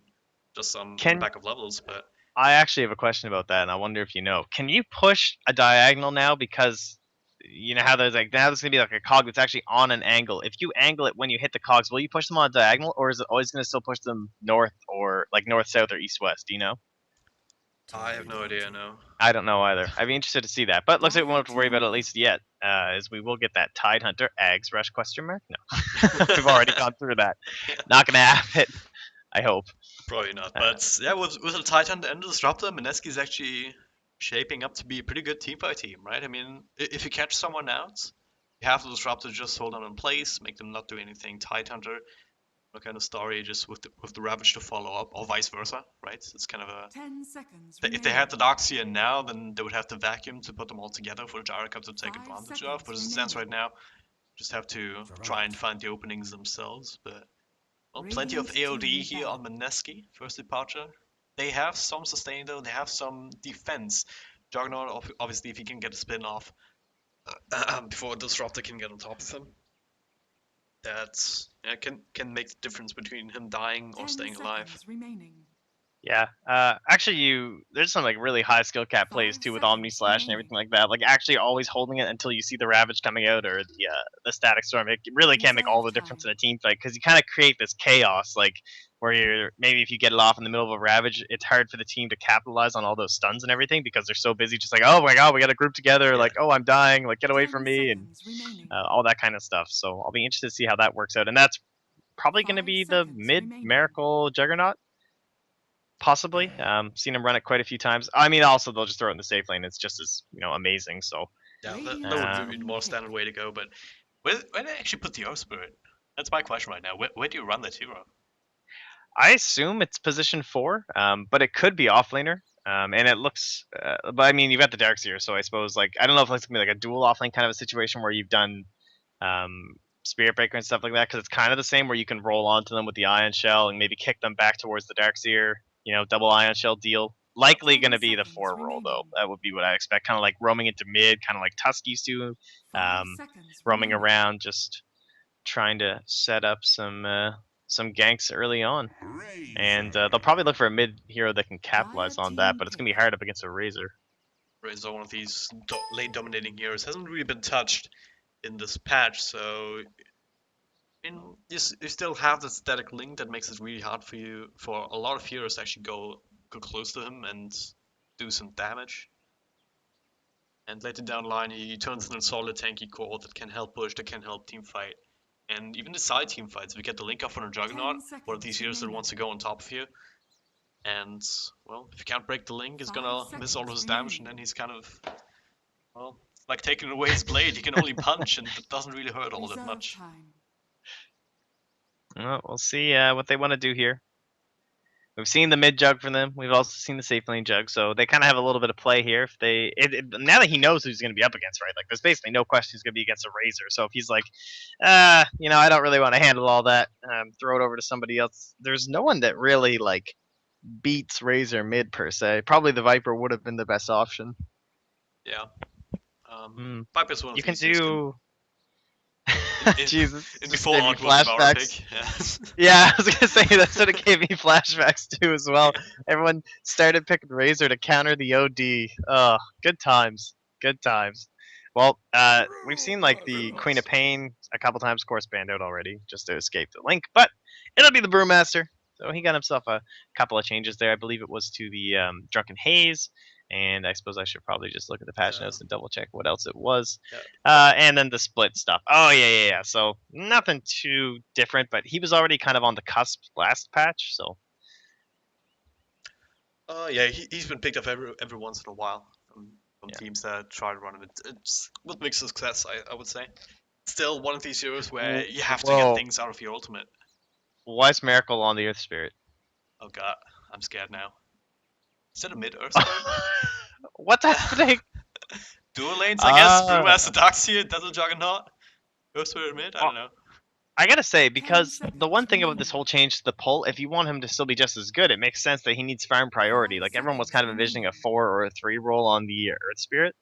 the back of levels, but I actually have a question about that, and I wonder if you know. Can you push a diagonal now? Because you know how there's like now there's gonna be like a cog that's actually on an angle. If you angle it when you hit the cogs, will you push them on a diagonal, or is it always gonna still push them north or like north south or east west? Do you know? I have no idea. No. I don't know either. I'd be interested to see that. But looks like we won't have to worry about it at least yet, as we will get that Tide Hunter Ags Rush question mark. No, we've already gone through that. Not gonna happen. I hope. Probably not. But yeah, with a Titan and a Disruptor, Mineski is actually shaping up to be a pretty good teamfight team, right? I mean, if you catch someone out, you have the Disruptor just hold them in place, make them not do anything. Tide Hunter, what kind of story, just with the Ravage to follow up, or vice versa, right? It's kind of a 10 seconds if they had the Darkseer now, then they would have the vacuum to put them all together for the Gyro Cup to take 5 advantage of. But as it seconds stands right now, just have to try and find the openings themselves. But well, plenty of Radiant AOD team here on Mineski, first departure. They have some sustain though, they have some defense. Juggernaut, obviously, if he can get a spin off before Disruptor can get on top of him, that can make the difference between him dying or 10 staying alive. seconds remaining. Yeah. Actually, there's some like really high skill cap plays 5 too with Omni seconds Slash and remaining. everything like that. Like actually always holding it until you see the Ravage coming out or the Static Storm. It really can make all the difference in a team fight because you kind of create this chaos like where you're maybe if you get it off in the middle of a Ravage, it's hard for the team to capitalize on all those stuns and everything because they're so busy just like oh my god we got to group together like oh I'm dying like get away 10 from me and seconds remaining. all that kind of stuff. So I'll be interested to see how that works out and that's probably going to 5 be the seconds mid remaining. Miracle Juggernaut. Possibly. Seen him run it quite a few times. I mean, also they'll just throw it in the safe lane. It's just as amazing. So Yeah, Radiant that would be the team more pick. standard way to go. But where they actually put the Earth Spirit? That's my question right now. Where do you run that hero? I assume it's position 4, but it could be offlaner. And it looks, but I mean, you've got the Darkseer, so I suppose like I don't know if it's gonna be like a dual offlane kind of a situation where you've done Spirit Breaker and stuff like that, because it's kind of the same where you can roll onto them with the Ion Shell and maybe kick them back towards the Darkseer. You know, double Ion Shell deal. Likely going to be the 4 roll though. That would be what I expect. Kind of like roaming into mid, kind of like Tusk used to, 5 seconds roaming remaining. around, just trying to set up some ganks early on. And they'll probably look for a mid hero that can capitalize on that, but it's going to be hard up against a Razor. Razor, one of these lane dominating heroes, hasn't really been touched in this patch, so I mean, you still have the static link that makes it really hard for a lot of heroes to actually go close to him and do some damage. And later down the line, he turns in a solid tanky core that can help push, that can help team fight. And even the side team fights, we get the link off on a Juggernaut, one of these heroes that wants to go on top of you. And, well, if you can't break the link, he's gonna miss all of his damage, and then he's kind of, well, like taking away his blade. He can only punch, and it doesn't really hurt all that much. Well, we'll see what they want to do here. We've seen the mid jug from them. We've also seen the safe lane jug, so they kind of have a little bit of play here. If they, now that he knows who he's going to be up against, right? Like, there's basically no question he's going to be against a Razor. So if he's like, you know, I don't really want to handle all that, throw it over to somebody else. There's no one that really like beats Razor mid per se. Probably the Viper would have been the best option. Yeah. Viper's one of you can these do. Jesus. In before on flashbacks. Yeah. Yeah, I was gonna say that sort of gave me flashbacks too as well. Everyone started picking Razor to counter the OD. Oh, good times. Good times. Well, we've seen like the Queen of Pain a couple times, of course, banned out already just to escape the link, but it'll be the Brewmaster. So he got himself a couple of changes there. I believe it was to the Drunken Haze. And I suppose I should probably just look at the patch notes and double check what else it was. And then the split stuff. Oh, yeah. So nothing too different, but he was already kind of on the cusp last patch, so. Yeah, he's been picked up every once in a while from teams that try to run him. It's with mixed success, I would say. Still one of these heroes where you have to get things out of your ultimate. Why's Miracle on the Earth Spirit? Oh god, I'm scared now. Is that a mid-Earth Spirit? What's happening? Dual lanes, I guess. Brewmaster Darkseer, Desert Juggernaut. Earth Spirit mid? I don't know. I gotta say, because the one thing about this whole change to the pull, if you want him to still be just as good, it makes sense that he needs farm priority. Like, everyone was kind of envisioning a 4 or a 3 roll on the Earth Spirit.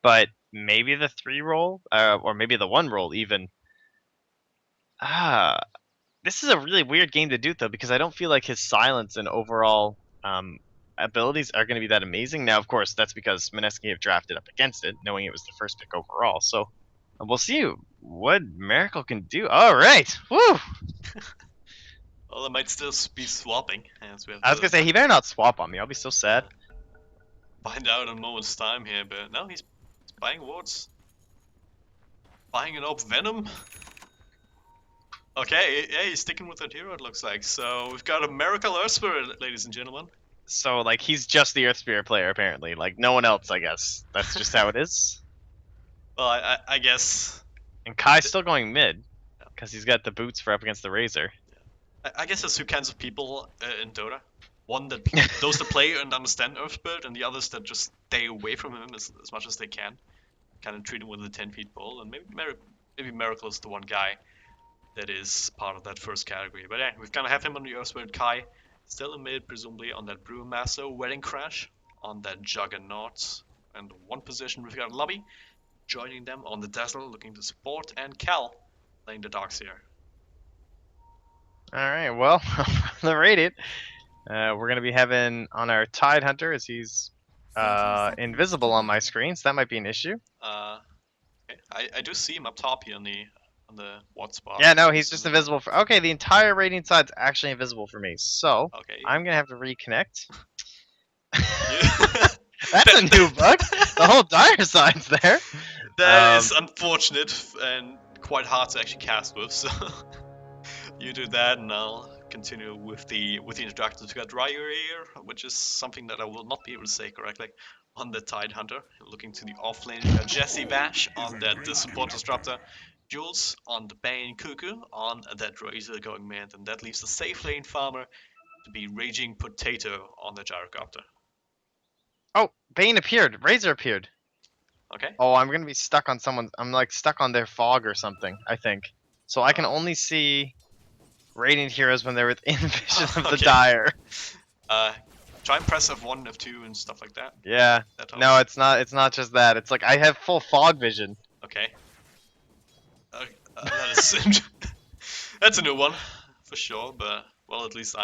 But maybe the 3 roll, or maybe the 1 roll even. This is a really weird game to do, though, because I don't feel like his silence and overall abilities are going to be that amazing. Now, of course, that's because Mineski have drafted up against it, knowing it was the first pick overall. So we'll see what Miracle can do. All right. Woo! Well, it might still be swapping. I was going to say, he better not swap on me. I'll be so sad. Find out in a moment's time here, but no, he's buying wards. Buying an Op Venom. Okay, yeah, he's sticking with that hero, it looks like. So we've got a Miracle Earth Spirit, ladies and gentlemen. So, like, he's just the Earth Spirit player, apparently. Like, no one else, I guess. That's just how it is. Well, I guess. And Kai's still going mid, because he's got the boots for up against the Razor. I guess there's two kinds of people in Dota. One that those that play and understand Earth Spirit, and the others that just stay away from him as much as they can. Kind of treat him with a 10-feet pole, and maybe Miracle is the one guy that is part of that first category. But yeah, we've kind of have him on the Earth Spirit Kai. Still in mid, presumably on that Brewmaster Wedding Crash, on that Juggernaut, and one position we've got Lobby joining them on the Dazzle, looking to support, and Cal playing the Darkseer. Alright, well, the Radiant, we're going to be having on our Tide Hunter as he's invisible on my screen, so that might be an issue. Okay. I do see him up top here on the ward spot. Yeah, no, he's just invisible for. Okay, the entire Radiant side's actually invisible for me, so I'm gonna have to reconnect. That's a new bug. The whole dire side's there. That is unfortunate and quite hard to actually cast with. So you do that, and I'll continue with the introductions. We got Ryu here, which is something that I will not be able to say correctly. On the Tide Hunter, looking to the off lane, we got Jesse Bash on that the support disruptor. Jules on the Bane Cuckoo on that Razor going mid, and that leaves the safe lane farmer to be Raging Potato on the Gyrocopter. Oh, Bane appeared. Razor appeared. Okay. Oh, I'm gonna be stuck on someone. I'm like stuck on their fog or something, I think. So I can only see Radiant Heroes when they're within vision of the Okay. Dire. Try and press F1, F2, and stuff like that. Yeah. That No, helps. it's not. It's not just that. It's like I have full fog vision. Okay. That is that's a new one for sure, but well, at least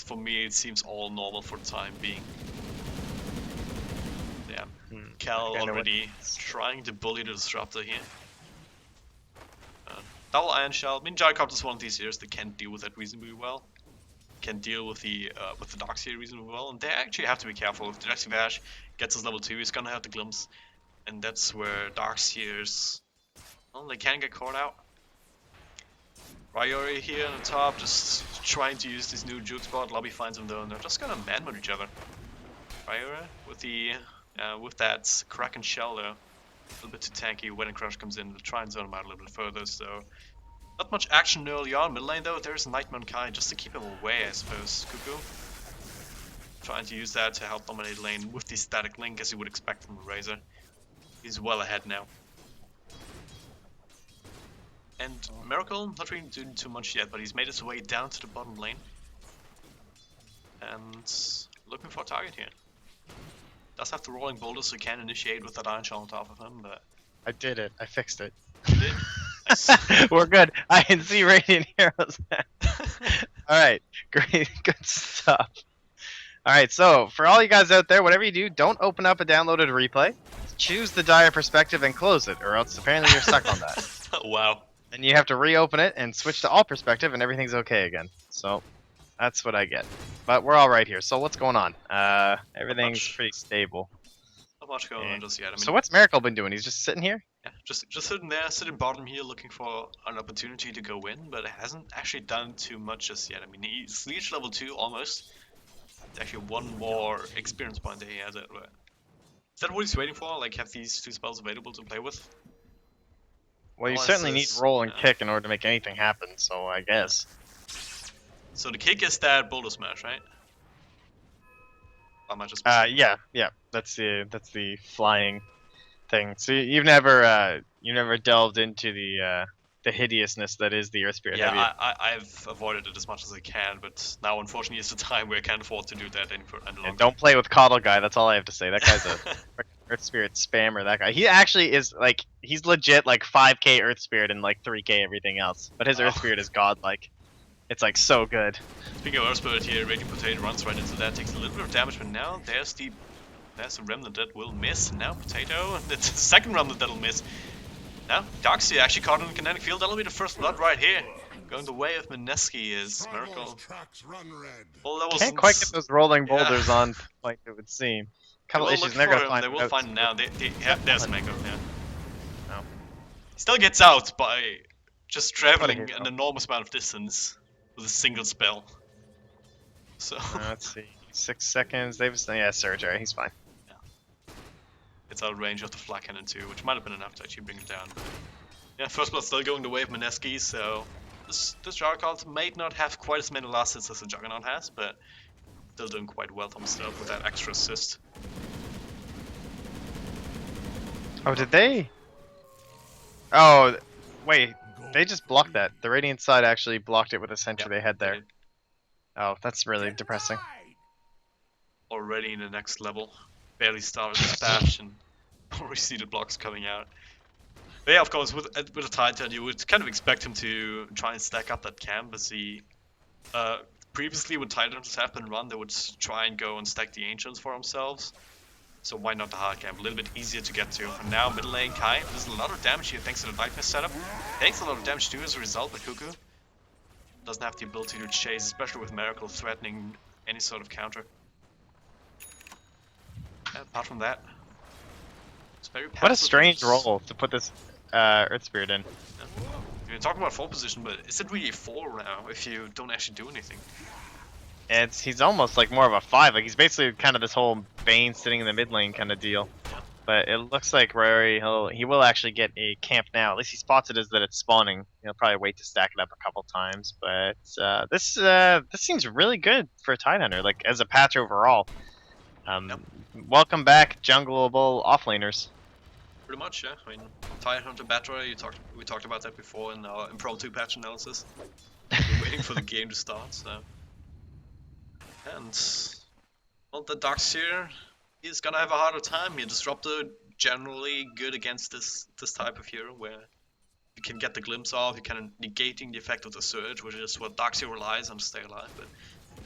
for me, it seems all normal for the time being. Yeah. Cal I know already trying to bully the Disruptor here. Double Iron Shell. I mean, Gyrocopter is one of these heroes that can deal with that reasonably well. Can deal with the Darkseer reasonably well, and they actually have to be careful. If the Vash gets his level 2, he's gonna have the glimpse, and that's where Darkseers, well, they can get caught out. Ryori here on the top, just trying to use this new juke spot. Lobby finds him though, and they're just gonna man-mode each other. Ryori with that Kraken Shell though, a little bit too tanky. Wedding Crush comes in to try and zone him out a little bit further, so not much action early on. Mid lane though, there's Nightmare Kai just to keep him away, I suppose. Cuckoo trying to use that to help dominate lane with the static link, as you would expect from the Razor. He's well ahead now. And Miracle, not really doing too much yet, but he's made his way down to the bottom lane. And looking for a target here. Does have the Rolling Boulder, so he can initiate with that Iron Shell on top of him, but... I did it. I fixed it. You did? Nice. We're good. I can see Radiant Heroes now. Alright, great, good stuff. Alright, so for all you guys out there, whatever you do, don't open up a downloaded replay. Choose the Dire perspective and close it, or else apparently you're stuck on that. Wow. And you have to reopen it and switch to all perspective, and everything's okay again. So that's what I get. But we're all right here. So what's going on? Everything's pretty stable. Not much going on just yet. I mean, So what's Miracle been doing? He's just sitting here? yeah, just sitting there, sitting bottom here, looking for an opportunity to go in, but hasn't actually done too much just yet. I mean, he's reached level 2 almost. It's actually one more experience point that he has it. But is that what he's waiting for? Like, have these 2 spells available to play with? Well, you Well, certainly need says, roll and kick in order to make anything happen, so I guess. So the kick is that Boulder Smash, right? Or am I just Yeah. That's the flying thing. So you've never delved into the hideousness that is the Earth Spirit, have you? Yeah, I've avoided it as much as I can, but now unfortunately it's the time where I can't afford to do that any longer. And don't play with Coddle Guy, that's all I have to say. That guy's a Earth Spirit spammer, that guy. He actually is, like, he's legit, like, 5k Earth Spirit and, like, 3k everything else. But his Earth Spirit is godlike. It's, like, so good. Speaking of Earth Spirit here, Raging Potato runs right into that, takes a little bit of damage, but now there's the Remnant that will miss, and now Potato, and it's the second Remnant that'll miss. Now, Darkseer actually caught in the kinetic field, that'll be the first blood right here. Going the way of Mineski is Miracle. Well, that Can't quite get those rolling boulders on like it would seem. Couple issues, and they're gonna find They will out. find him now. There's Mango, yeah. No. He still gets out by just traveling What a hero. an enormous amount of distance with a single spell. So Let's see, 6 seconds. Surge. Alright, he's fine. it's out of range of the flak cannon too, which might have been enough to actually bring him down. But yeah, first blood still going the way of Mineski, so this Juggernaut may not have quite as many last hits as the Juggernaut has, but still doing quite well for himself with that extra assist. Oh, did they? Oh, wait. They just blocked that. The Radiant side actually blocked it with a sentry they had there. Oh, that's really depressing. Already in the next level. Barely started this patch and already see the blocks coming out. But yeah, of course, with a Titan, you would kind of expect him to try and stack up that camp, as he... previously, when Titans have been run, they would try and go and stack the Ancients for themselves. So why not the hard camp? A little bit easier to get to. And now, middle lane Kai, there's a lot of damage here thanks to the Nightmare setup. Takes a lot of damage too as a result, but Cuckoo doesn't have the ability to chase, especially with Miracle threatening any sort of counter. Apart from that, it's very passive. What a strange role to put this Earth Spirit in. You're talking about 4 position, but is it really a 4 now if you don't actually do anything? He's almost like more of a 5. Like he's basically kind of this whole Bane sitting in the mid lane kind of deal. But it looks like Rory, he will actually get a camp now. At least he spots it as that it's spawning. He'll probably wait to stack it up a couple times. But this seems really good for a Tidehunter, like as a patch overall. Yep. Welcome back, jungleable offlaners. Pretty much, yeah. I mean, Tidehunter Battery, we talked about that before in our impromptu patch analysis. We're waiting for the game to start, so. And well, the Dux here, he's gonna have a harder time here. Disruptor generally good against this type of hero where you can get the glimpse of, you can negating the effect of the surge, which is what Darkseer relies on to stay alive. But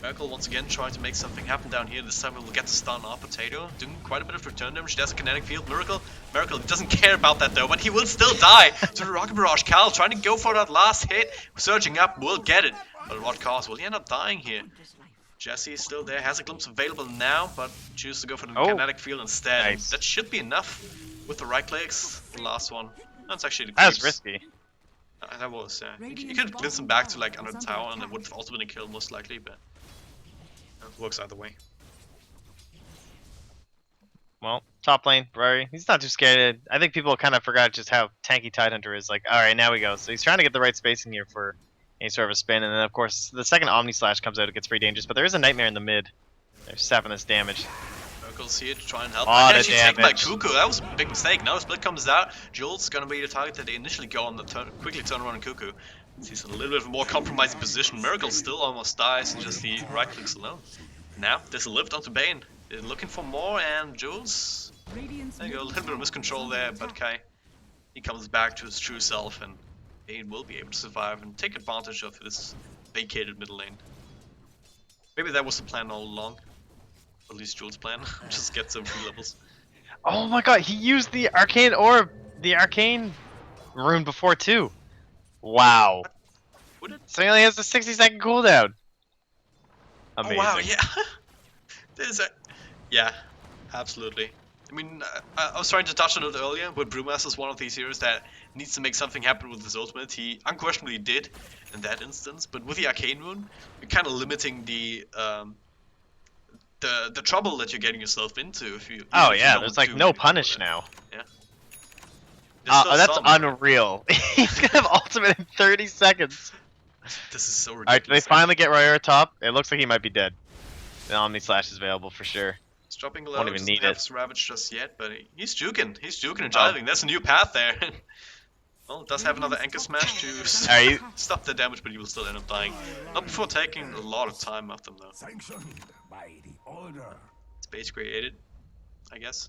Miracle once again trying to make something happen down here. This time we'll get the stun off Potato, doing quite a bit of return damage. There's a kinetic field. Miracle doesn't care about that though, but he will still die to the Rocket Barrage. Cal trying to go for that last hit, surging up, will get it. But at what cost? Will he end up dying here? Jesse is still there, has a glimpse available now, but chooses to go for the kinetic field instead. Nice. That should be enough with the right clicks. The last one. That's actually the That was creeps. risky. That was, you could glimpse him back to like under the tower and it would have also been a kill most likely, but it works either way. Well, top lane, Rory, he's not too scared. I think people kind of forgot just how tanky Tidehunter is. Like, alright, now we go. So he's trying to get the right spacing here for any sort of a spin, and then of course the second Omni Slash comes out, it gets pretty dangerous, but there is a Nightmare in the mid. They're sapping this damage. Miracle's here to try and help. Lot of Actually taken by damage. Cuckoo, that was a big mistake. Now Split comes out, Jules gonna be the target that they initially go on the quickly turn around on Cuckoo. He's in a little bit of a more compromising position. Miracle still almost dies, just the right clicks alone. Now, there's a lift onto Bane. They're looking for more, and Jules, there you go, a little bit of miscontrol there, but Kai, he comes back to his true self, and Bane will be able to survive and take advantage of this vacated middle lane. Maybe that was the plan all along. Or at least Jules' plan. Just get some free levels. Oh my god, he used the Arcane Orb, the Arcane rune before too. Wow. Would it? So he only has a 60-second cooldown. Amazing. Oh wow, yeah. There's a... Yeah, absolutely. I mean, I was trying to touch on it earlier, but Brewmaster is one of these heroes that needs to make something happen with his ultimate. He unquestionably did in that instance, but with the Arcane Rune, you're kind of limiting the trouble that you're getting yourself into if you... Oh if you yeah, don't there's like do no anything punish with it. now. Yeah. There's still That's some- unreal. He's gonna have ultimate in 30 seconds. This is so ridiculous. Alright, they finally get Royer top. It looks like he might be dead. The Omni Slash is available for sure. He's dropping low, Won't even doesn't need have it. his Ravage just yet, but he's juking and jiving. There's a new path there. Well, it does have another Anchor Smash to Alright. stop the damage, but he will still end up dying. Not before taking a lot of time off them though. Sanctioned by the order. Space created, I guess.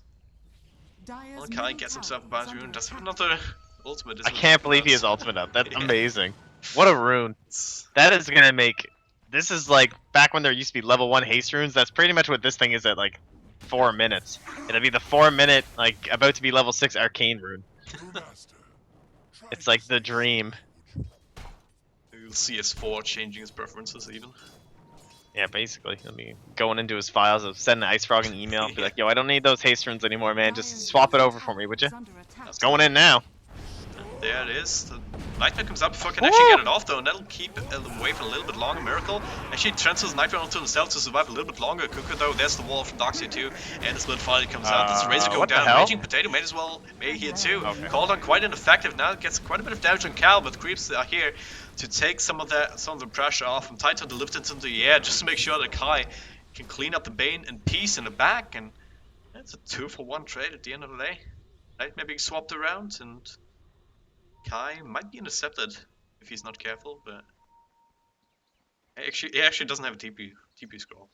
Well, Kai gets himself a bounce rune, does have another ultimate. I can't believe he has ultimate up. That's amazing. What a rune. That is gonna make... This is like back when there used to be level 1 haste runes. That's pretty much what this thing is at, like 4 minutes. It'll be the 4-minute, like about to be level 6 arcane rune. It's like the dream. You'll see S4 changing his preferences even. Yeah, basically. He'll be going into his files of sending Ice Frog an email. Be like, yo, I don't need those haste runes anymore, man. Just swap it over for me, would you? It's going in now. There it is. The Nightmare comes up before I can actually get it off though, and that'll keep it away for a little bit longer. Miracle actually transfers Nightmare onto himself to survive a little bit longer. Cuckoo though, there's the wall from Darkseer too, and the split finally comes out. This Razor go what the down. hell? Raging Potato may as well here too. Okay. Called on quite ineffective. Now it gets quite a bit of damage on Cal, but the creeps are here to take some of the pressure off and Titan to lift it into the air just to make sure that Kai can clean up the Bane in peace in the back, and it's a 2-for-1 trade at the end of the day. Nightmare being swapped around, and Kai might be intercepted if he's not careful, but he actually doesn't have a TP scroll.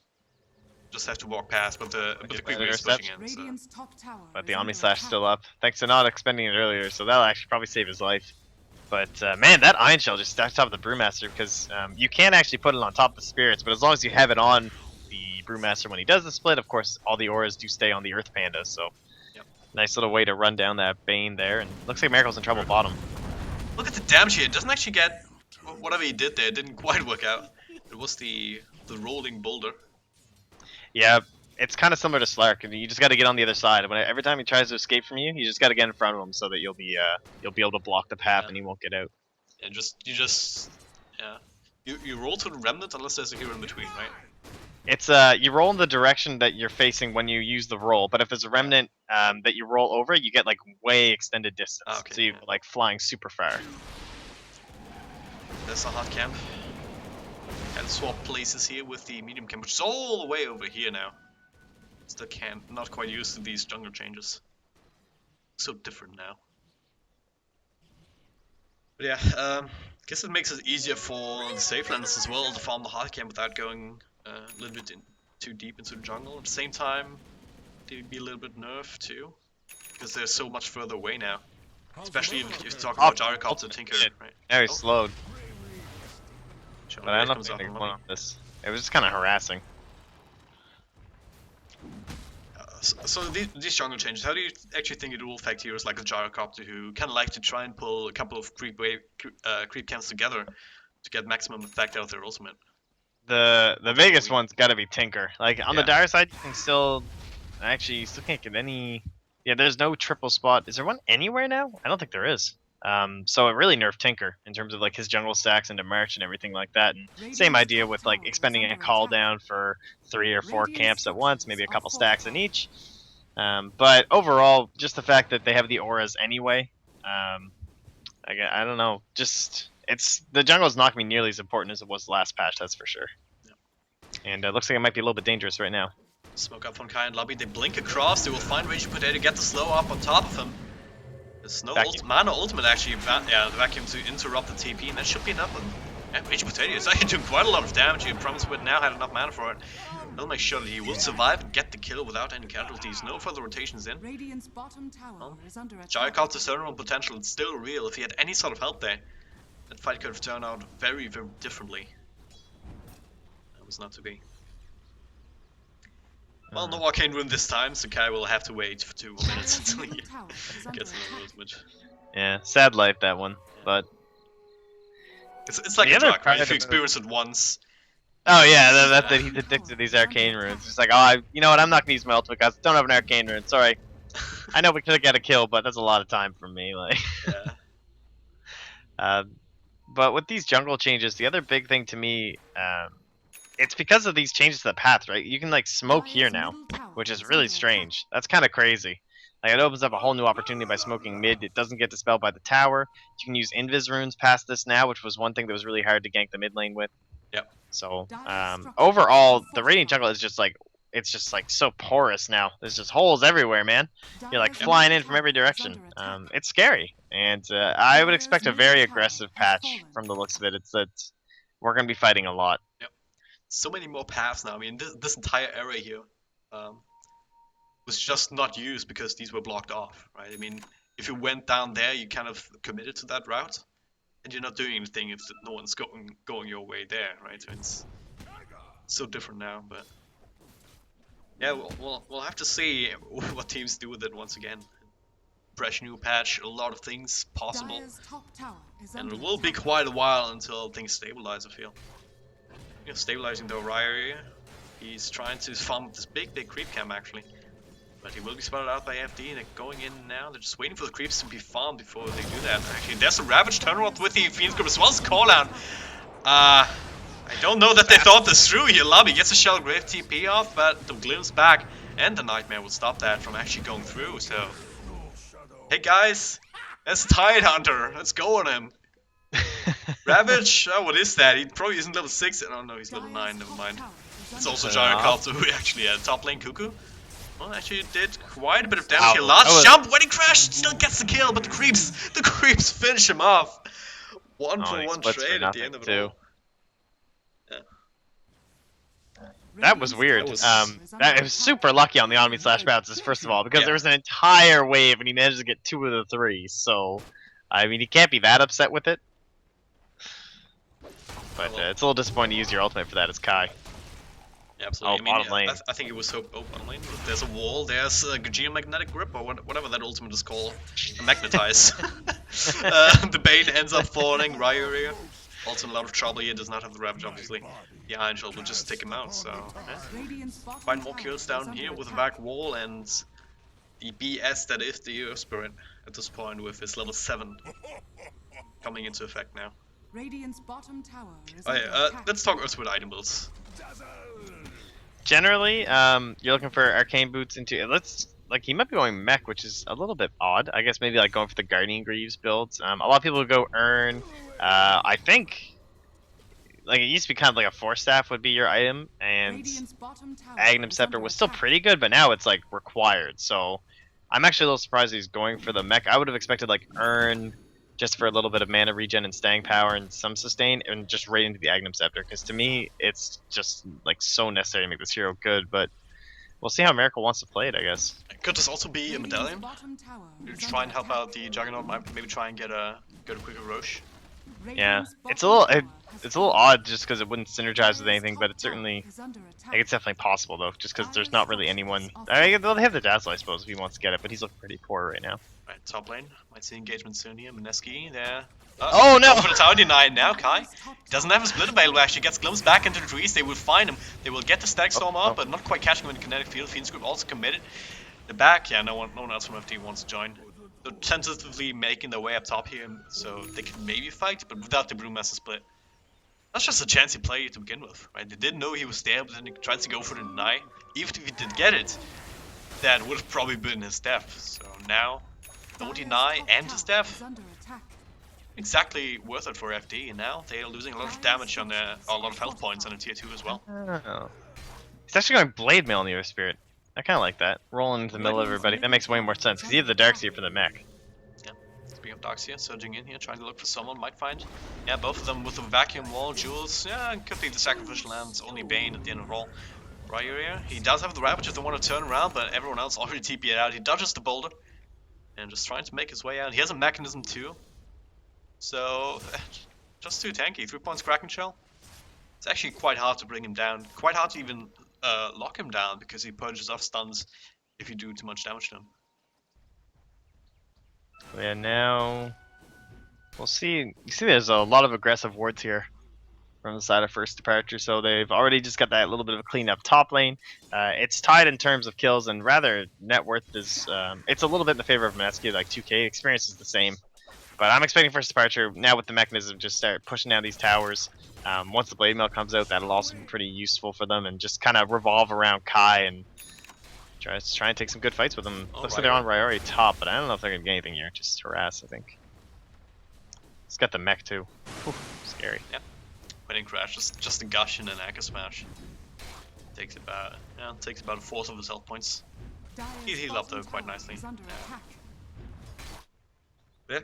Just have to walk past, but the quick is pushing in. So. But the Omni Slash still up. Thanks to not expending it earlier, so that'll actually probably save his life. But man, that Iron Shell just stacked top of the Brewmaster because you can actually put it on top of the Spirits, but as long as you have it on the Brewmaster when he does the split, of course, all the auras do stay on the Earth Panda, so nice little way to run down that Bane there, and looks like Miracle's in trouble bottom. Look at the damage here. It doesn't actually get... Whatever he did there, it didn't quite work out. It was the rolling boulder. Yeah, it's kind of similar to Slark, and you just got to get on the other side. Every time he tries to escape from you, you just got to get in front of him so that you'll be able to block the path and he won't get out. And you roll to the remnant unless there's a hero in between, right? It's you roll in the direction that you're facing when you use the roll, but if there's a remnant that you roll over, you get like way extended distance. Ah, okay, So you yeah. like flying super far. There's a hot camp. And swap places here with the medium camp, which is all the way over here now. It's the camp, not quite used to these jungle changes. So different now. But yeah, guess it makes it easier for the safe lands as well to farm the hard camp without going a little bit too deep into the jungle. At the same time, they'd be a little bit nerfed too, because they're so much further away now. Especially if you talk about Gyrocopter Tinker, right? Very Oh, slowed. Shadow But I Blade don't comes think up they're and going running. on this. It was just kind of harassing. So these jungle changes, how do you actually think it will affect heroes like the Gyrocopter, who kind of like to try and pull a couple of creep camps together to get maximum effect out of their ultimate? The biggest one's got to be Tinker. Like on the Yeah. dire side, you can still actually you still can't get any. Yeah, there's no triple spot. Is there one anywhere now? I don't think there is. So it really nerfed Tinker in terms of like his jungle stacks into March and everything like that. And same idea with like expending a call down for 3 or 4 camps at once, maybe a couple stacks in each. But overall, just the fact that they have the auras anyway, I don't know. Just it's the jungle is not gonna be nearly as important as it was last patch. That's for sure. And it looks like it might be a little bit dangerous right now. Smoke up from Kai and Lobby, they blink across, they will find Raging Potato, get the slow up on top of him. There's no mana ultimate actually, the vacuum to interrupt the TP, and that should be enough. And Raging Potato is actually doing quite a lot of damage. You promised with now had enough mana for it. He'll make sure that he will survive and get the kill without any casualties. No further rotations in. Radiant's bottom tower is under attack. Gyrocopter's turnaround potential is still real. If he had any sort of help there, that fight could have turned out very, very differently. That was not to be. Well, no Arcane Rune this time, so Kai will have to wait for 2 more minutes until he gets another ultimate. Yeah, sad life that one, but it's like the a other drug, right? If you experience it once. oh yeah, that he's addicted to these arcane runes. It's like, oh, you know what? I'm not gonna use my ultimate because I don't have an arcane rune. Sorry. I know we could have got a kill, but that's a lot of time for me. Like, Yeah. but with these jungle changes, the other big thing to me, it's because of these changes to the path, right? You can like smoke here now, which is really strange. That's kind of crazy. Like it opens up a whole new opportunity by smoking mid. It doesn't get dispelled by the tower. You can use invis runes past this now, which was one thing that was really hard to gank the mid lane with. Yep. So overall, the Radiant jungle is just like so porous now. There's just holes everywhere, man. You're like flying in from every direction. It's scary, and I would expect a very aggressive patch from the looks of it. It's that we're gonna be fighting a lot. Yep. So many more paths now. I mean, this entire area here was just not used because these were blocked off, right? I mean, if you went down there, you kind of committed to that route, and you're not doing anything if no one's going your way there, right? So it's so different now, but yeah, we'll have to see what teams do with it once again. Fresh new patch, a lot of things possible, and it will be quite a while until things stabilize. I feel. You know, stabilizing the Orion area. He's trying to farm this big creep camp actually. But he will be spotted out by FD, and they're going in now. They're just waiting for the creeps to be farmed before they do that. Actually, there's a Ravage turnaround with the Phoenix Group as well as call out. I don't know that they thought this through here. Lobby gets a Shell Grave TP off, but the Glimpse back and the Nightmare will stop that from actually going through. So, hey guys, that's Tidehunter. Let's go on him. Ravage? Oh, what is that? He probably isn't level 6. Oh no, he's level 9. Never mind. It's also Gyrocopter who actually had top lane Cuckoo. Well, actually did quite a bit of damage here. Last jump, when he crashed, still gets the kill, but the creeps finish him off. 1-for-1 trade at the end of it all. Yeah. That was weird. It was super lucky on the enemy / bounces, first of all, because there was an entire wave and he managed to get 2 of the 3. So, I mean, he can't be that upset with it. But it's a little disappointing to use your ultimate for that as Kai. Yeah, absolutely. Oh, bottom lane. I think it was so bottom lane. There's a wall, there's a geomagnetic grip, or whatever that ultimate is called. A magnetize. The Bane ends up falling, Ryuria. Also in a lot of trouble here, does not have the Ravage, obviously. The Iron Shield will just take him out, so... Yeah. Find more kills down here with the back wall, and the BS that is the Earth Spirit at this point with his level 7 coming into effect now. Radiant's bottom tower is let's talk Earth Spirit item builds. Generally, you're looking for arcane boots into. Let's like he might be going mech, which is a little bit odd. I guess maybe like going for the Guardian Greaves builds. A lot of people would go earn. I think like it used to be kind of like a force staff would be your item, and Radiant's bottom tower Magnum is Scepter under was still attack. pretty good, but now it's like required. So I'm actually a little surprised he's going for the mech. I would have expected like earn just for a little bit of mana regen and staying power and some sustain, and just right into the Agnum Scepter. Because to me, it's just like so necessary to make this hero good. But we'll see how Miracle wants to play it, I guess. Could this also be a Radiant's medallion? bottom tower You is try and under help attack. out the Juggernaut, might maybe try and get a quicker Roche. Yeah, Radiant's it's a bottom little tower has it's a little fallen. odd just because it wouldn't synergize with anything, but it's certainly Is under I attack. think it's definitely possible though, just because there's not really anyone. Well, they have the Dazzle, I suppose, if he wants to get it, but he's looking pretty poor right now. Right, top lane. Might see engagement soon here. Mineski there. Oh, no! Go for the tower denied now, Kai. He doesn't have a split available actually. Gets glimpsed back into the trees. They will find him. They will get the static storm up, but not quite catching him in the kinetic field. Fiend's Group also committed. The back, yeah, no one else from FD wants to join. They're tentatively making their way up top here, so they can maybe fight, but without the Brewmaster split. That's just a chancy play to begin with, right? They didn't know he was there, but then he tried to go for the deny. Even if he did get it, that would have probably been his death. So now, no deny and his death. Is under attack. Exactly worth it for FD, and now they are losing a lot of damage on their, or a lot of health points on the tier 2 as well. Oh. He's actually going Blade Mail on the Earth Spirit. I kind of like that. Rolling into the middle of everybody. That makes way more sense, because you have the Darkseer for the mech. Speaking of Darkseer, surging in here, trying to look for someone, might find. Yeah, both of them with the vacuum wall, Jules. Yeah, and could be the sacrificial lambs, only Bane at the end of the roll. Ryuria, he does have the Ravage if they want to turn around, but everyone else already TP'd out. He dodges the boulder, and just trying to make his way out. He has a mechanism too. So, just too tanky. 3 points Kraken Shell. It's actually quite hard to bring him down. Quite hard to even lock him down, because he purges off stuns if you do too much damage to him. Yeah, now we'll see. You see, there's a lot of aggressive wards here from the side of First Departure, so they've already just got that little bit of a cleanup top lane. It's tied in terms of kills, and rather net worth is it's a little bit in the favor of Mineski. Like 2K experience is the same, but I'm expecting First Departure now with the mechanism just start pushing down these towers. Once the Blade Mail comes out, that'll also be pretty useful for them, and just kind of revolve around Kai and try and take some good fights with them. Looks like they're on Ryori top, but I don't know if they're gonna get anything here. Just harass, I think. It's got the mech too. Whew, scary. Yeah. Wedding Crash, just a gush and an anchor smash. Takes about a fourth of his health points. He healed up though quite nicely. Yeah.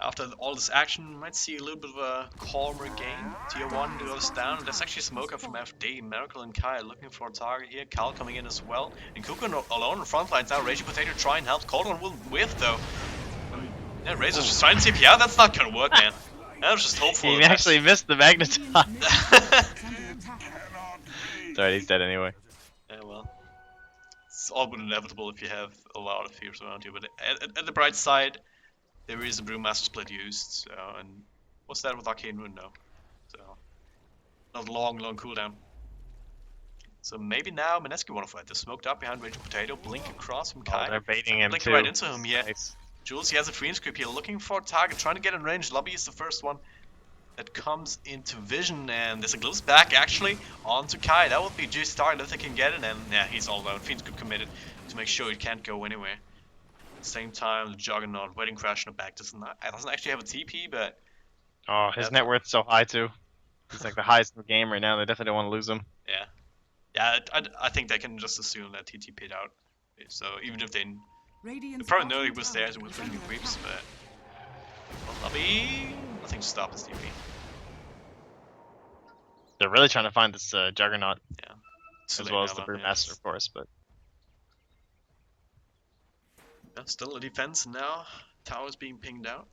After all this action, might see a little bit of a calmer game. Tier 1 goes down, and there's actually smoke up from FD. Miracle and Kai looking for a target here. Cal coming in as well. And Kuku alone in front lines now. Raging Potato try and help. Cauldron will whiff though. Yeah, Razor's just trying to TP out. That's not gonna work, man. That was just hopeful. He actually missed the Magneton. Sorry, he's dead anyway. Yeah, well. It's all but inevitable if you have a lot of fears around you. But at the bright side, there is a Brewmaster split used, so, and what's that with Arcane Rune? No. So, not long cooldown. So maybe now Mineski wanna fight. They're smoked up behind Raging Potato, blink across from Kai. Oh, they're baiting him Blink too. right into him, yeah. Nice. Jules, he has a free script here, looking for a target, trying to get in range. Lobby is the first one that comes into vision, and there's a glimpse back actually onto Kai. That would be just target if they can get it, and yeah, he's all alone. Fiend's Group committed to make sure it can't go anywhere. At the same time, the Juggernaut, Wedding Crash in the back doesn't actually have a TP, but Oh, his net worth's so high too. He's like the highest in the game right now. They definitely don't want to lose him. yeah, I think they can just assume that he TP'd out. So even if they probably know he was there with vision creeps, but well, Lobby, nothing to stop his TP. They're really trying to find this Juggernaut, So as well as the Brewmaster, of course. But yeah, still a defense now. Tower's being pinged out.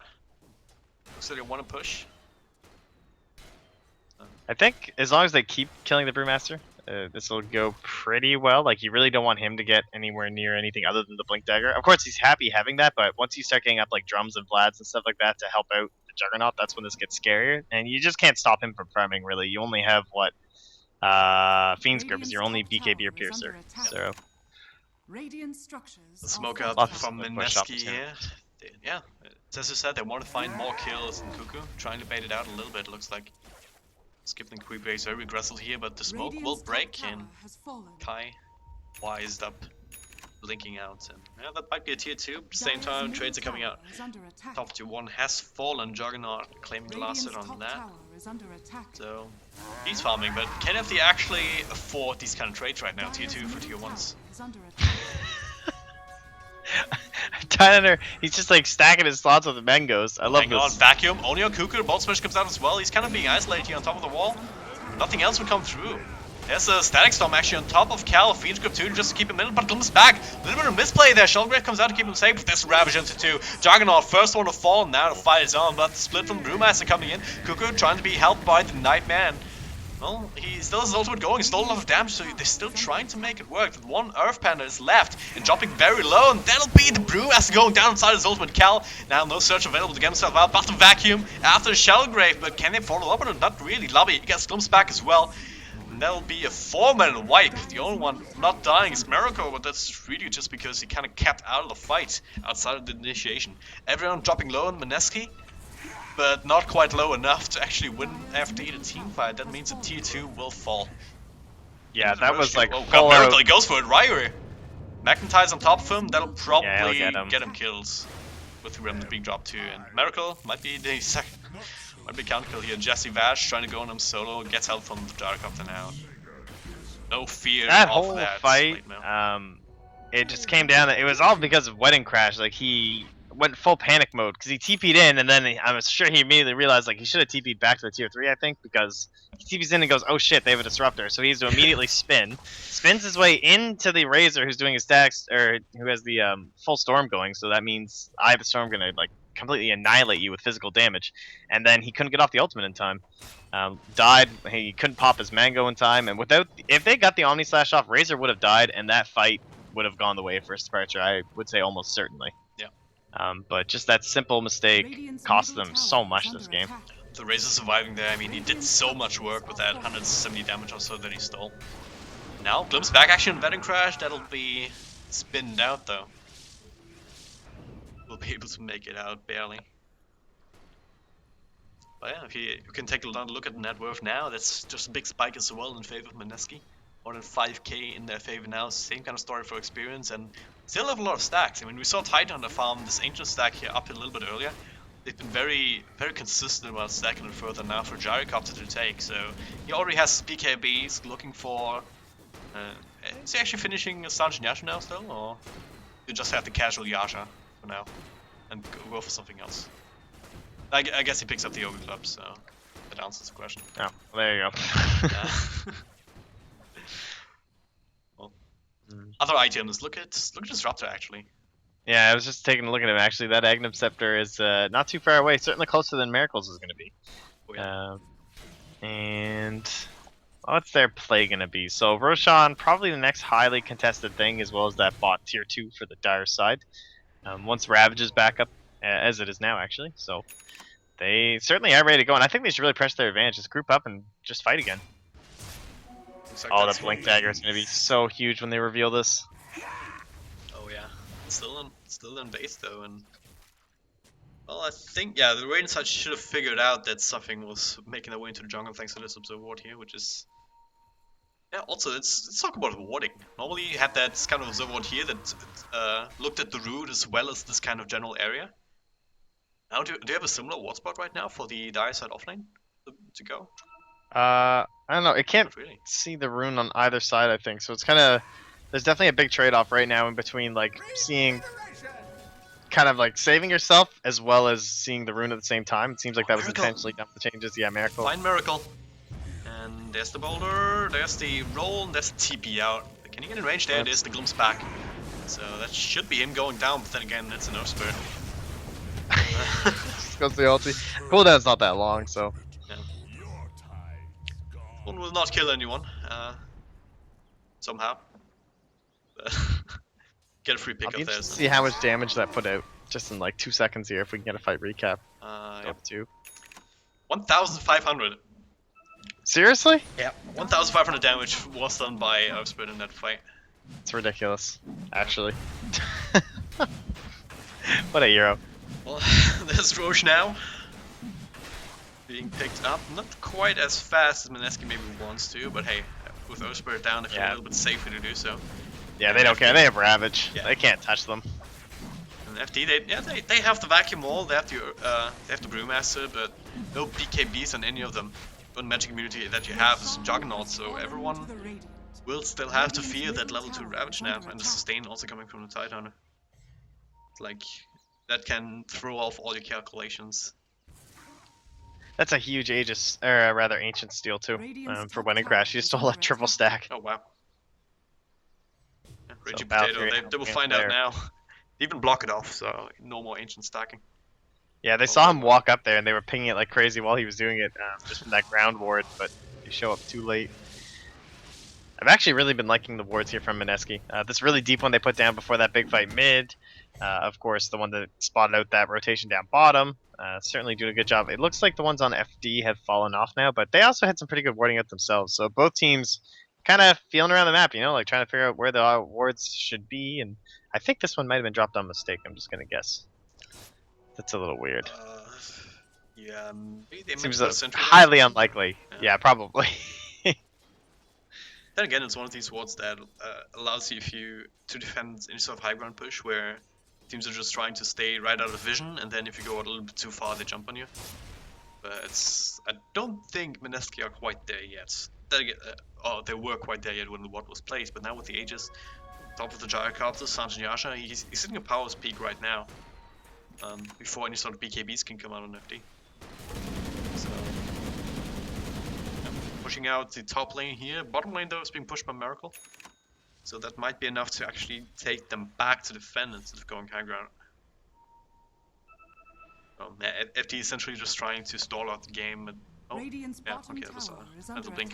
Looks like they want to push. I think as long as they keep killing the Brewmaster, this will go pretty well. Like, you really don't want him to get anywhere near anything other than the Blink Dagger. Of course, he's happy having that, but once you start getting up like drums and Vlads and stuff like that to help out the Juggernaut, that's when this gets scarier. And you just can't stop him from farming, really. You only have what? Fiend's Grip is your only BKB or Piercer. So Radiant structures. The smoke are up Lots of from smoke push Mineski opportunity. here. Yeah, as I said, they want to find more kills than Cuckoo, trying to bait it out a little bit, looks like. skipping the creep base very aggressively here, but the smoke will Radiant's top break tower and has fallen. Kai wised up, blinking out, and yeah, that might be a tier 2. At the same Dire's time, middle trades are coming tower out. is under attack. Top tier 1 has fallen, Juggernaut claiming the last hit Radiant's on top that. tower is under attack. So he's farming, but can FD actually afford these kind of trades right now? Tier Dire's 2 for middle tier 1s. tower is under attack. Tyler, he's just like stacking his slots with the mangoes. I love Hang on, this. vacuum. Only on Cuckoo, Bolt Smash comes out as well. He's kind of being isolated here on top of the wall. Nothing else will come through. There's a Static Storm actually on top of Cal. Phoenix Grip 2 just to keep him in, but comes back. A little bit of misplay there. Shellgrave comes out to keep him safe, but there's Ravage into 2. Juggernaut, first one to fall, now the fight is on, but the split from Brewmaster coming in. Cuckoo trying to be helped by the Nightman. Well, he still has his ultimate going, stole a lot of damage, so they're still trying to make it work. One Earth Panda is left and dropping very low, and that'll be the Brewmaster going down inside his ultimate. Cal, now no search available to get himself out, but the vacuum after the Shellgrave, but can they follow up on it? Not really. Lobby gets glimpsed back as well. And that'll be a 4-man wipe. The only one not dying is Miracle, but that's really just because he kind of kept out of the fight outside of the initiation. Everyone dropping low on Mineski, but not quite low enough to actually win FD the team fight. That means that tier 2 will fall. Yeah, that was like oh, full Miracle, out. he goes for it, Ryrie. McIntyre's on top of him, that'll probably Yeah, he'll get him. kills. With the Remnant being dropped too, and Miracle might be the second. Might be counter kill here. Jesse Vash trying to go on him solo, gets help from the Gyrocopter now. No fear That of whole that fight, late mail. it just came down. It was all because of Wedding Crash. Like he went full panic mode because he TP'd in, and then I'm sure he immediately realized like he should have TP'd back to the tier 3, I think, because he TP's in and goes, oh shit, they have a disruptor. So he has to immediately spins his way into the Razor, who's doing his stacks, or who has the full storm going. So that means I have the storm gonna like completely annihilate you with physical damage, and then he couldn't get off the ultimate in time. Died. He couldn't pop his mango in time, and if they got the Omni Slash off, Razor would have died, and that fight would have gone the way of First Departure. I would say almost certainly. Yeah. But just that simple mistake cost them so much this game. The Razor surviving there, I mean, he did so much work with that 170 damage or so that he stole. Now, glimpse back action on Wedding Crash, that'll be spinned out though. We'll be able to make it out, barely. But yeah, if you can take a look at the net worth now, that's just a big spike as well in favor of Mineski. More than 5k in their favor now, same kind of story for Experience, and still have a lot of stacks. I mean, we saw Titan farm this Ancient stack here up a little bit earlier. They've been very consistent about stacking it further now for Gyrocopter to take, so he already has PKBs looking for... is he actually finishing Assange Yasha now still, or you just have the casual Yasha for now and go for something else? I guess he picks up the Yoga Club, so that answers the question. Oh, well, there you go. Well, other items. Look at Disruptor actually. Yeah, I was just taking a look at him. Actually, that Agnum Scepter is not too far away. Certainly closer than Miracles is going to be. Oh, yeah. And what's their play going to be? So Roshan, probably the next highly contested thing, as well as that bot tier 2 for the Dire side. Once Ravage is back up, as it is now actually. So they certainly are ready to go, and I think they should really press their advantage. Just group up and just fight again. Like Oh, that's that Blink what- Dagger is going to be so huge when they reveal this. Oh yeah, still in base though, and well, I think yeah, the Raiden side should have figured out that something was making their way into the jungle thanks to this observer ward here, which is yeah. Also, let's talk about warding. Normally, you had that kind of observer ward here that looked at the route as well as this kind of general area. Now, do you have a similar ward spot right now for the Dire side offlane to go? I don't know. It can't Not really. see the rune on either side, I think. So it's kind of... There's definitely a big trade-off right now in between, like, seeing... Kind of, like, saving yourself as well as seeing the rune at the same time. It seems like that was Miracle. intentionally done for changes. Yeah, Miracle. Find Miracle. And there's the boulder, there's the roll, and there's the TP out. Can you get in range there? There's the glimpse back. So that should be him going down, but then again, it's an Earth Spirit. Just goes to the ulti. Cooldown's not that long, so... One will not kill anyone, somehow. Get a free pick I'll be up there. interested to see how much damage that put out. Just in like 2 seconds here, if we can get a fight recap. Yeah. Go to 2. 1,500. Seriously? Yeah, 1,500 damage was done by Earth Spirit in that fight. It's ridiculous, actually. What a hero. Well, there's Roche now. being picked up. Not quite as fast as Mineski maybe wants to, but hey, with Earthspirit down, they feel a little bit safer to do so. Yeah, And they don't FD care. They have Ravage. Yeah. They can't touch them. And FD, they have the Vacuum Wall, they have the Brewmaster, but no BKBs on any of them. One magic immunity that you have is Juggernaut, so everyone will still have to fear that level 2 Ravage now, and the sustain also coming from the Tidehunter. Like, that can throw off all your calculations. That's a huge Aegis, or rather Ancient Steel too. For Wedding Crash, you stole a triple stack. Oh wow. Yeah, Raging Battle Potato, Fury they will helping find out out there. now. They even block it off, so no more ancient stacking. Yeah, they saw him walk up there and they were pinging it like crazy while he was doing it, just from that ground ward, but they show up too late. I've actually really been liking the wards here from Mineski. This really deep one they put down before that big fight mid. Of course, the one that spotted out that rotation down bottom. Certainly doing a good job. It looks like the ones on FD have fallen off now, but they also had some pretty good warding out themselves. So both teams kind of feeling around the map, you know, like trying to figure out where the wards should be. And I think this one might have been dropped on mistake. I'm just going to guess. That's a little weird. Yeah, maybe they meant Seems to put a sentry there. highly unlikely. Yeah, probably. Then again, it's one of these wards that allows you to defend any sort of high ground push where teams are just trying to stay right out of vision, and then if you go a little bit too far, they jump on you. But I don't think Mineski are quite there yet. They were quite there yet when the ward was placed, but now with the Aegis, top of the Gyrocopter, Sanjin Yasha, he's hitting a power peak right now. Before any sort of BKBs can come out on FD. So, yeah, pushing out the top lane here. Bottom lane though is being pushed by Miracle. So that might be enough to actually take them back to defend instead of going high ground. FD essentially just trying to stall out the game. And, that was a blink.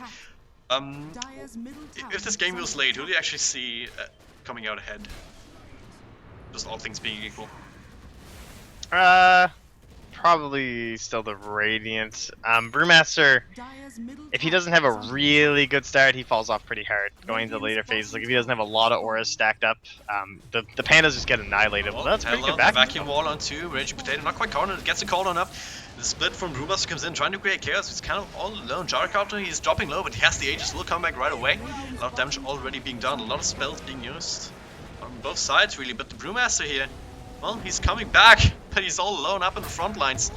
If this game goes late, who do you actually see coming out ahead? Just all things being equal. Probably still the Radiant. Brewmaster, if he doesn't have a really good start, he falls off pretty hard going into the later phases. Like if he doesn't have a lot of auras stacked up, the pandas just get annihilated. Well, that's pretty good vacuum wall on 2, Raging Potato, not quite cornered, gets a call on up. The split from Brewmaster comes in, trying to create chaos. He's kind of all alone. Gyrocopter, he's dropping low, but he has the Aegis, will come back right away. A lot of damage already being done, a lot of spells being used on both sides really, but the Brewmaster here, well, he's coming back, but he's all alone up in the front lines.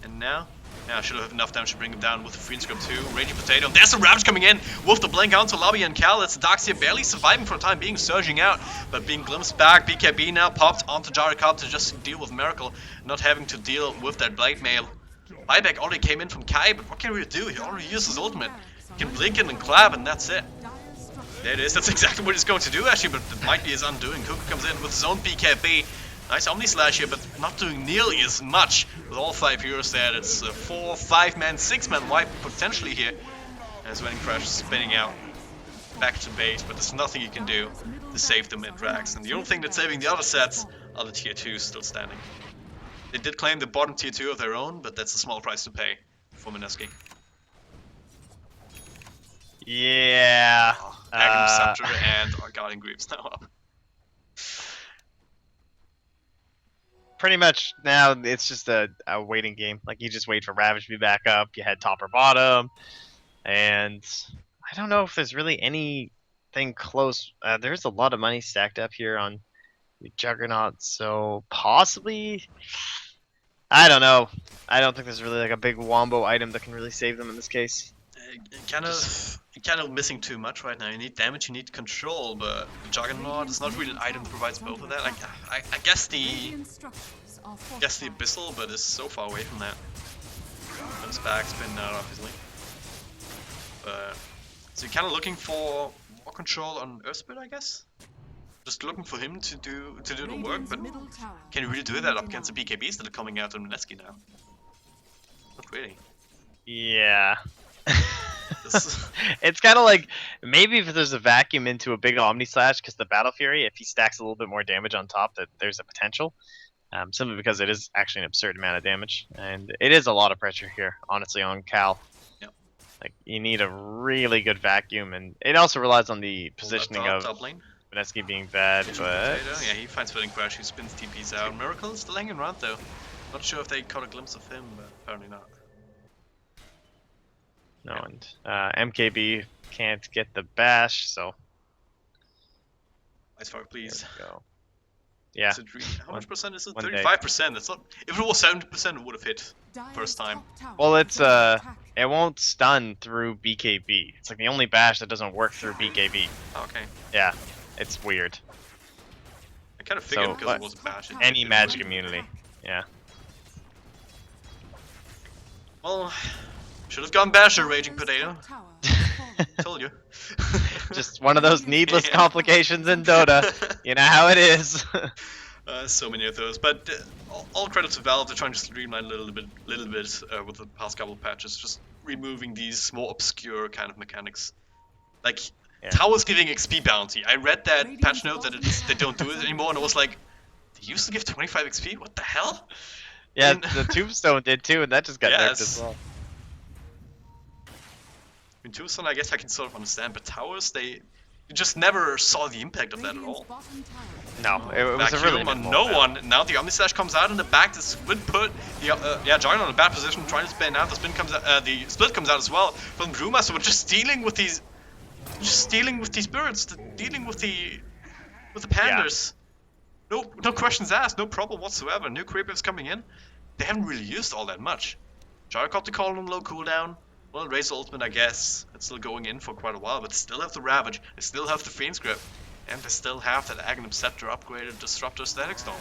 And now, I should have enough damage to bring him down with the free scope too. Raging Potato, there's some Ravage coming in with the blink onto Lobby and Cal. It's Darkseer barely surviving for a time being, surging out, but being glimpsed back. BKB now popped onto Gyrocopter just to deal with Miracle, not having to deal with that Blade Mail. Buyback already came in from Kai, but what can we do? He already used his ultimate. He can blink it and clap, and that's it. There it is, that's exactly what he's going to do actually, but it might be his undoing. Kuku comes in with his own BKB. Nice Omni Slash here, but not doing nearly as much with all 5 heroes there. It's a 4, 5-man, 6-man wipe potentially here. As Wedding Crash is spinning out back to base, but there's nothing you can do to save the mid-drags. And the only thing that's saving the other sets are the tier 2s still standing. They did claim the bottom tier 2 of their own, but that's a small price to pay for Mineski. Yeah. Aghanim Scepter and Guardian Greaves now up. Pretty much now it's just a waiting game. Like you just wait for Ravage to be back up, you head top or bottom, and I don't know if there's really anything close. There's a lot of money stacked up here on Juggernaut, so possibly, I don't know. I don't think there's really like a big wombo item that can really save them in this case. Kind of missing too much right now. You need damage, you need control, but Juggernaut is not really an item that provides both of that. Like, I guess the Abyssal, but is so far away from that. Comes back, spinning out obviously. But so you're kind of looking for more control on Earthspirit, I guess. Just looking for him to do the work, but can you really do that up against the BKBs that are coming out on Mineski now? Not really. Yeah. It's kind of like maybe if there's a vacuum into a big Omni Slash, because the Battle Fury, if he stacks a little bit more damage on top, that there's a potential. Simply because it is actually an absurd amount of damage, and it is a lot of pressure here, honestly, on Cal. Yep. Like you need a really good vacuum, and it also relies on the positioning of Mineski being bad. But yeah, he finds Wedding Crash, he spins TPs out. Miracle is still hanging around though. Not sure if they caught a glimpse of him, but apparently not. No, and MKB can't get the bash, so Ice fire, there please. we go. Yeah. Is it how much percent is it? One day. 35%. That's not. If it was 70%, it would have hit Dire's first time. top tower Well, is it's under attack. it won't stun through BKB. It's like the only bash that doesn't work through BKB. Okay. Yeah, it's weird. I kind of figured So, because but it was a bash. any it magic wouldn't. immunity. Yeah. Well, should have gone basher, Raging Dire's Potato. top tower has fallen. Told you. Just one of those needless Yeah. complications in Dota. You know how it is. So many of those, but all credit to Valve. They're trying to streamline a little bit with the past couple of patches, just removing these more obscure kind of mechanics. Like Yeah. Towers giving XP bounty. I read that Radiant's patch note that bottom they don't do tower it is anymore, and I under was like, they used to give 25 XP. What the hell? Yeah, mean- the Tombstone did too, and that just got nerfed as Yes. well. I mean, Tombstone, I guess I can sort of understand, but Towers, you just never saw the impact of that at Radiant's all. bottom tower is No, under it was a really Vacuum on minimal no amount. one. Now the Omnislash comes out in the back. The split put. Yeah, Juggernaut in a bad position, trying to spin out. The spin comes out. The split comes out as well from Brewmaster. But just dealing with these birds. Dealing with the pandas. No questions asked. No problem whatsoever. New creepers coming in. They haven't really used all that much. Juggernaut got the call on low cooldown. Well, Razor Ultimate, I guess. It's still going in for quite a while, but still have the Ravage. They still have the Fiend's Grip. And they still have that Aghanim Scepter upgraded Disruptor Static Storm.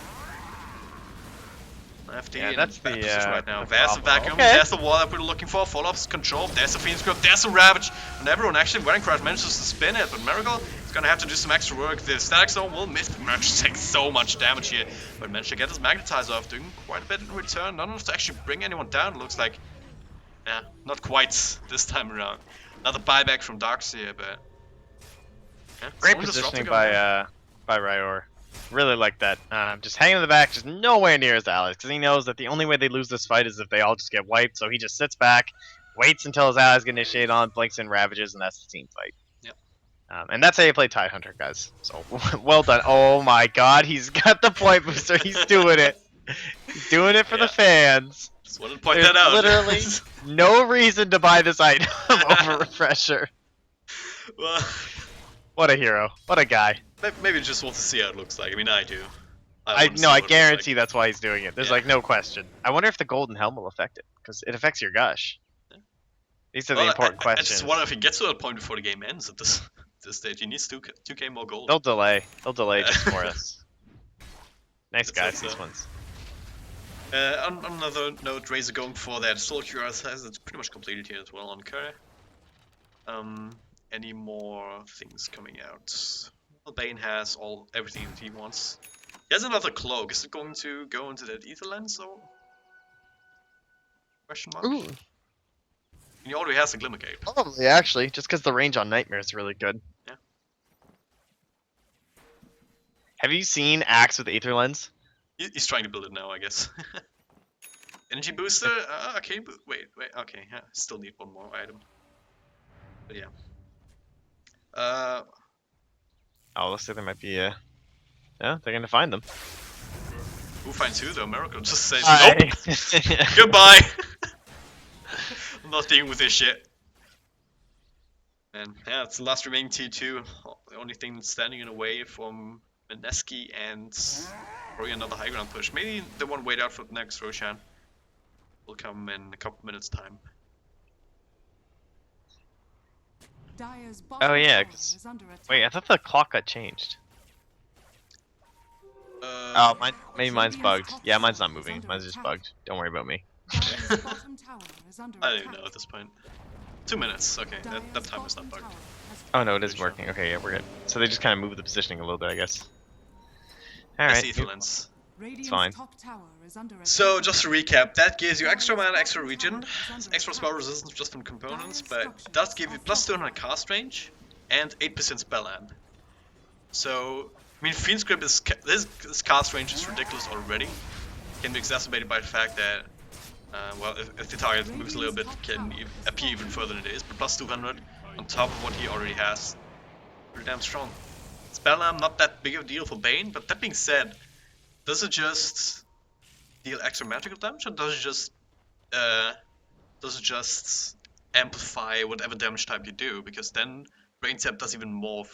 FD Yeah, in that's a bad the, position right now. the There's the problem. Vacuum, Okay. there's the wall that we're looking for. Follow-up's control, there's the Fiend's Grip, there's the Ravage. And everyone actually, Wedding Crash manages to spin it, but Miracle is gonna have to do some extra work. The Static Storm will miss, but manage to take so much damage here. But managed to get his Magnetizer off, doing quite a bit in return. Not enough to actually bring anyone down, it looks like. Yeah, not quite this time around. Another buyback from Darkseer, but yeah, Great someone disrupted positioning going by Ryor. Really like that. Just hanging in the back, just nowhere near his allies, because he knows that the only way they lose this fight is if they all just get wiped. So he just sits back, waits until his allies get initiated on, blinks in Ravages, and that's the team fight. Yep. And that's how you play Tidehunter, guys. So well done. Oh my God, he's got the point booster. He's doing it. He's doing it for Yeah. the fans. Just wanted to point There's that out. literally no reason to buy this item over Refresher. Well, What a hero. What a guy. maybe just want to see how it looks like. I mean, I do. I wanna see no, I what it looks guarantee like. that's why he's doing it. There's Yeah. like no question. I wonder if the golden helm will affect it, because it affects your gush. These are the Well, important I questions. just wonder if he gets to that point before the game ends at this stage. He needs 2K more gold. They'll delay. They'll delay Yeah. just for us. Nice Let's guys, hope these so. ones. On another note, Razor going for that Soul Cure has it's pretty much completed here as well on Curry. Any more things coming out? Well, Bane has everything that he wants. He has another cloak. Is it going to go into that ether lens or? Question mark. Ooh, He already has a Glimmer Cape. probably actually, just because the range on Nightmare is really good. Yeah. Have you seen Axe with Aether Lens? He's trying to build it now, I guess. Energy booster. Okay. Wait. Okay. Yeah. Still need one more item. But yeah. Oh, looks like there might be a. Yeah, they're gonna find them. Who finds who though? Miracle just says Hi. nope. Goodbye. I'm not dealing with this shit. And yeah, it's the last remaining T2. The only thing that's standing in the way from Mineski and probably another high ground push. Maybe they want to wait out for the next Roshan. Will come in a couple minutes time. Dire's bottom Oh yeah, tower 'cause- is under attack. wait, I thought the clock got changed. Oh, maybe mine's bugged. Yeah, mine's not moving. Mine's just bugged. Don't worry about me. Dire's bottom tower is under I don't attack. even know at this point. 2 minutes. Okay, that Dire's time is not bottom bugged. tower has Oh no, it is Pretty sure. working. Okay, yeah, we're good. So they just kind of moved the positioning a little bit, I guess. I Alright. see lens. Radiant's fine. top tower is under attack. So just to recap, that gives you extra mana, extra regen, extra spell resistance just from components, but it does give you plus 200 cast range and 8% spell amp. So, I mean, Fiend's Grip this cast range is ridiculous already. Can be exacerbated by the fact that, well, if the target moves a little bit, it can appear even further than it is. But plus 200 on top of what he already has, pretty damn strong. Spell amp not that big of a deal for Bane, but that being said, does it just deal extra magical damage, or does it just amplify whatever damage type you do, because then Brain Tap does even more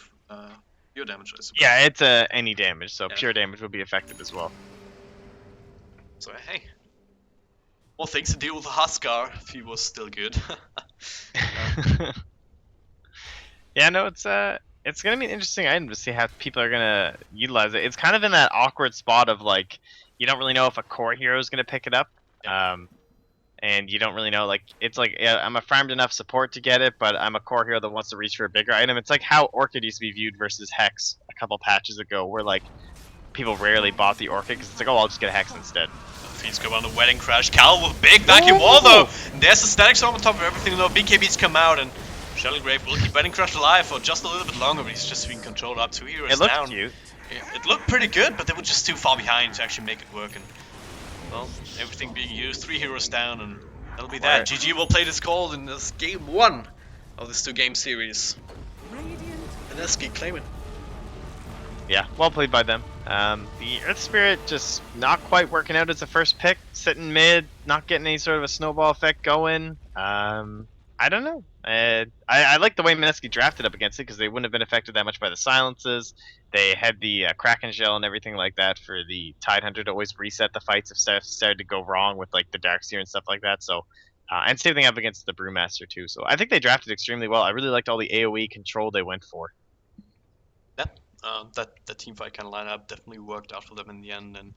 your damage, I suppose. Yeah, it's any damage, so Yeah. pure damage would be affected as well. So hey, more things to deal with Huskar if he was still good. Yeah, no, it's gonna be an interesting item to see how people are gonna utilize it. It's kind of in that awkward spot of like you don't really know if a core hero is gonna pick it up, Yeah. and you don't really know like it's like yeah, I'm a farmed enough support to get it, but I'm a core hero that wants to reach for a bigger item. It's like how Orchid used to be viewed versus Hex a couple patches ago, where like people rarely bought the Orchid because it's like, oh, I'll just get a Hex instead. Fiends go on the Wedding Crash. Cal with big vacuum wall though. And there's the Static Storm on top of everything though. BKBs come out and Shelling Grave will keep Wedding Crash alive for just a little bit longer, but he's just being controlled up. 2 heroes It looked down. cute. It looked pretty good, but they were just too far behind to actually make it work. And well, everything being used, 3 heroes down, and that'll be that. Right. GG will play this call in this game 1 of this 2-game series. Radiant Mineski claiming. Yeah, well played by them. The Earth Spirit just not quite working out as a first pick, sitting mid, not getting any sort of a snowball effect going. I don't know. I like the way Mineski drafted up against it because they wouldn't have been affected that much by the silences. They had the Kraken Shell and everything like that for the Tidehunter to always reset the fights if stuff started to go wrong with like the Darkseer and stuff like that. So, and same thing up against the Brewmaster too. So I think they drafted extremely well. I really liked all the AOE control they went for. Yeah, that team fight kind of lineup definitely worked out for them in the end, and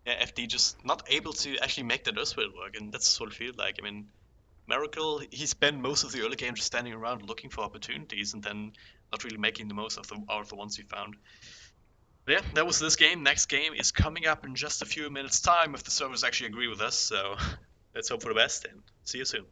yeah, FD just not able to actually make that Earthsplit work, and that's what it feels like. I mean, Miracle, he spent most of the early game just standing around looking for opportunities, and then not really making the most of the ones he found. But yeah, that was this game. Next game is coming up in just a few minutes' time if the servers actually agree with us. So let's hope for the best and see you soon.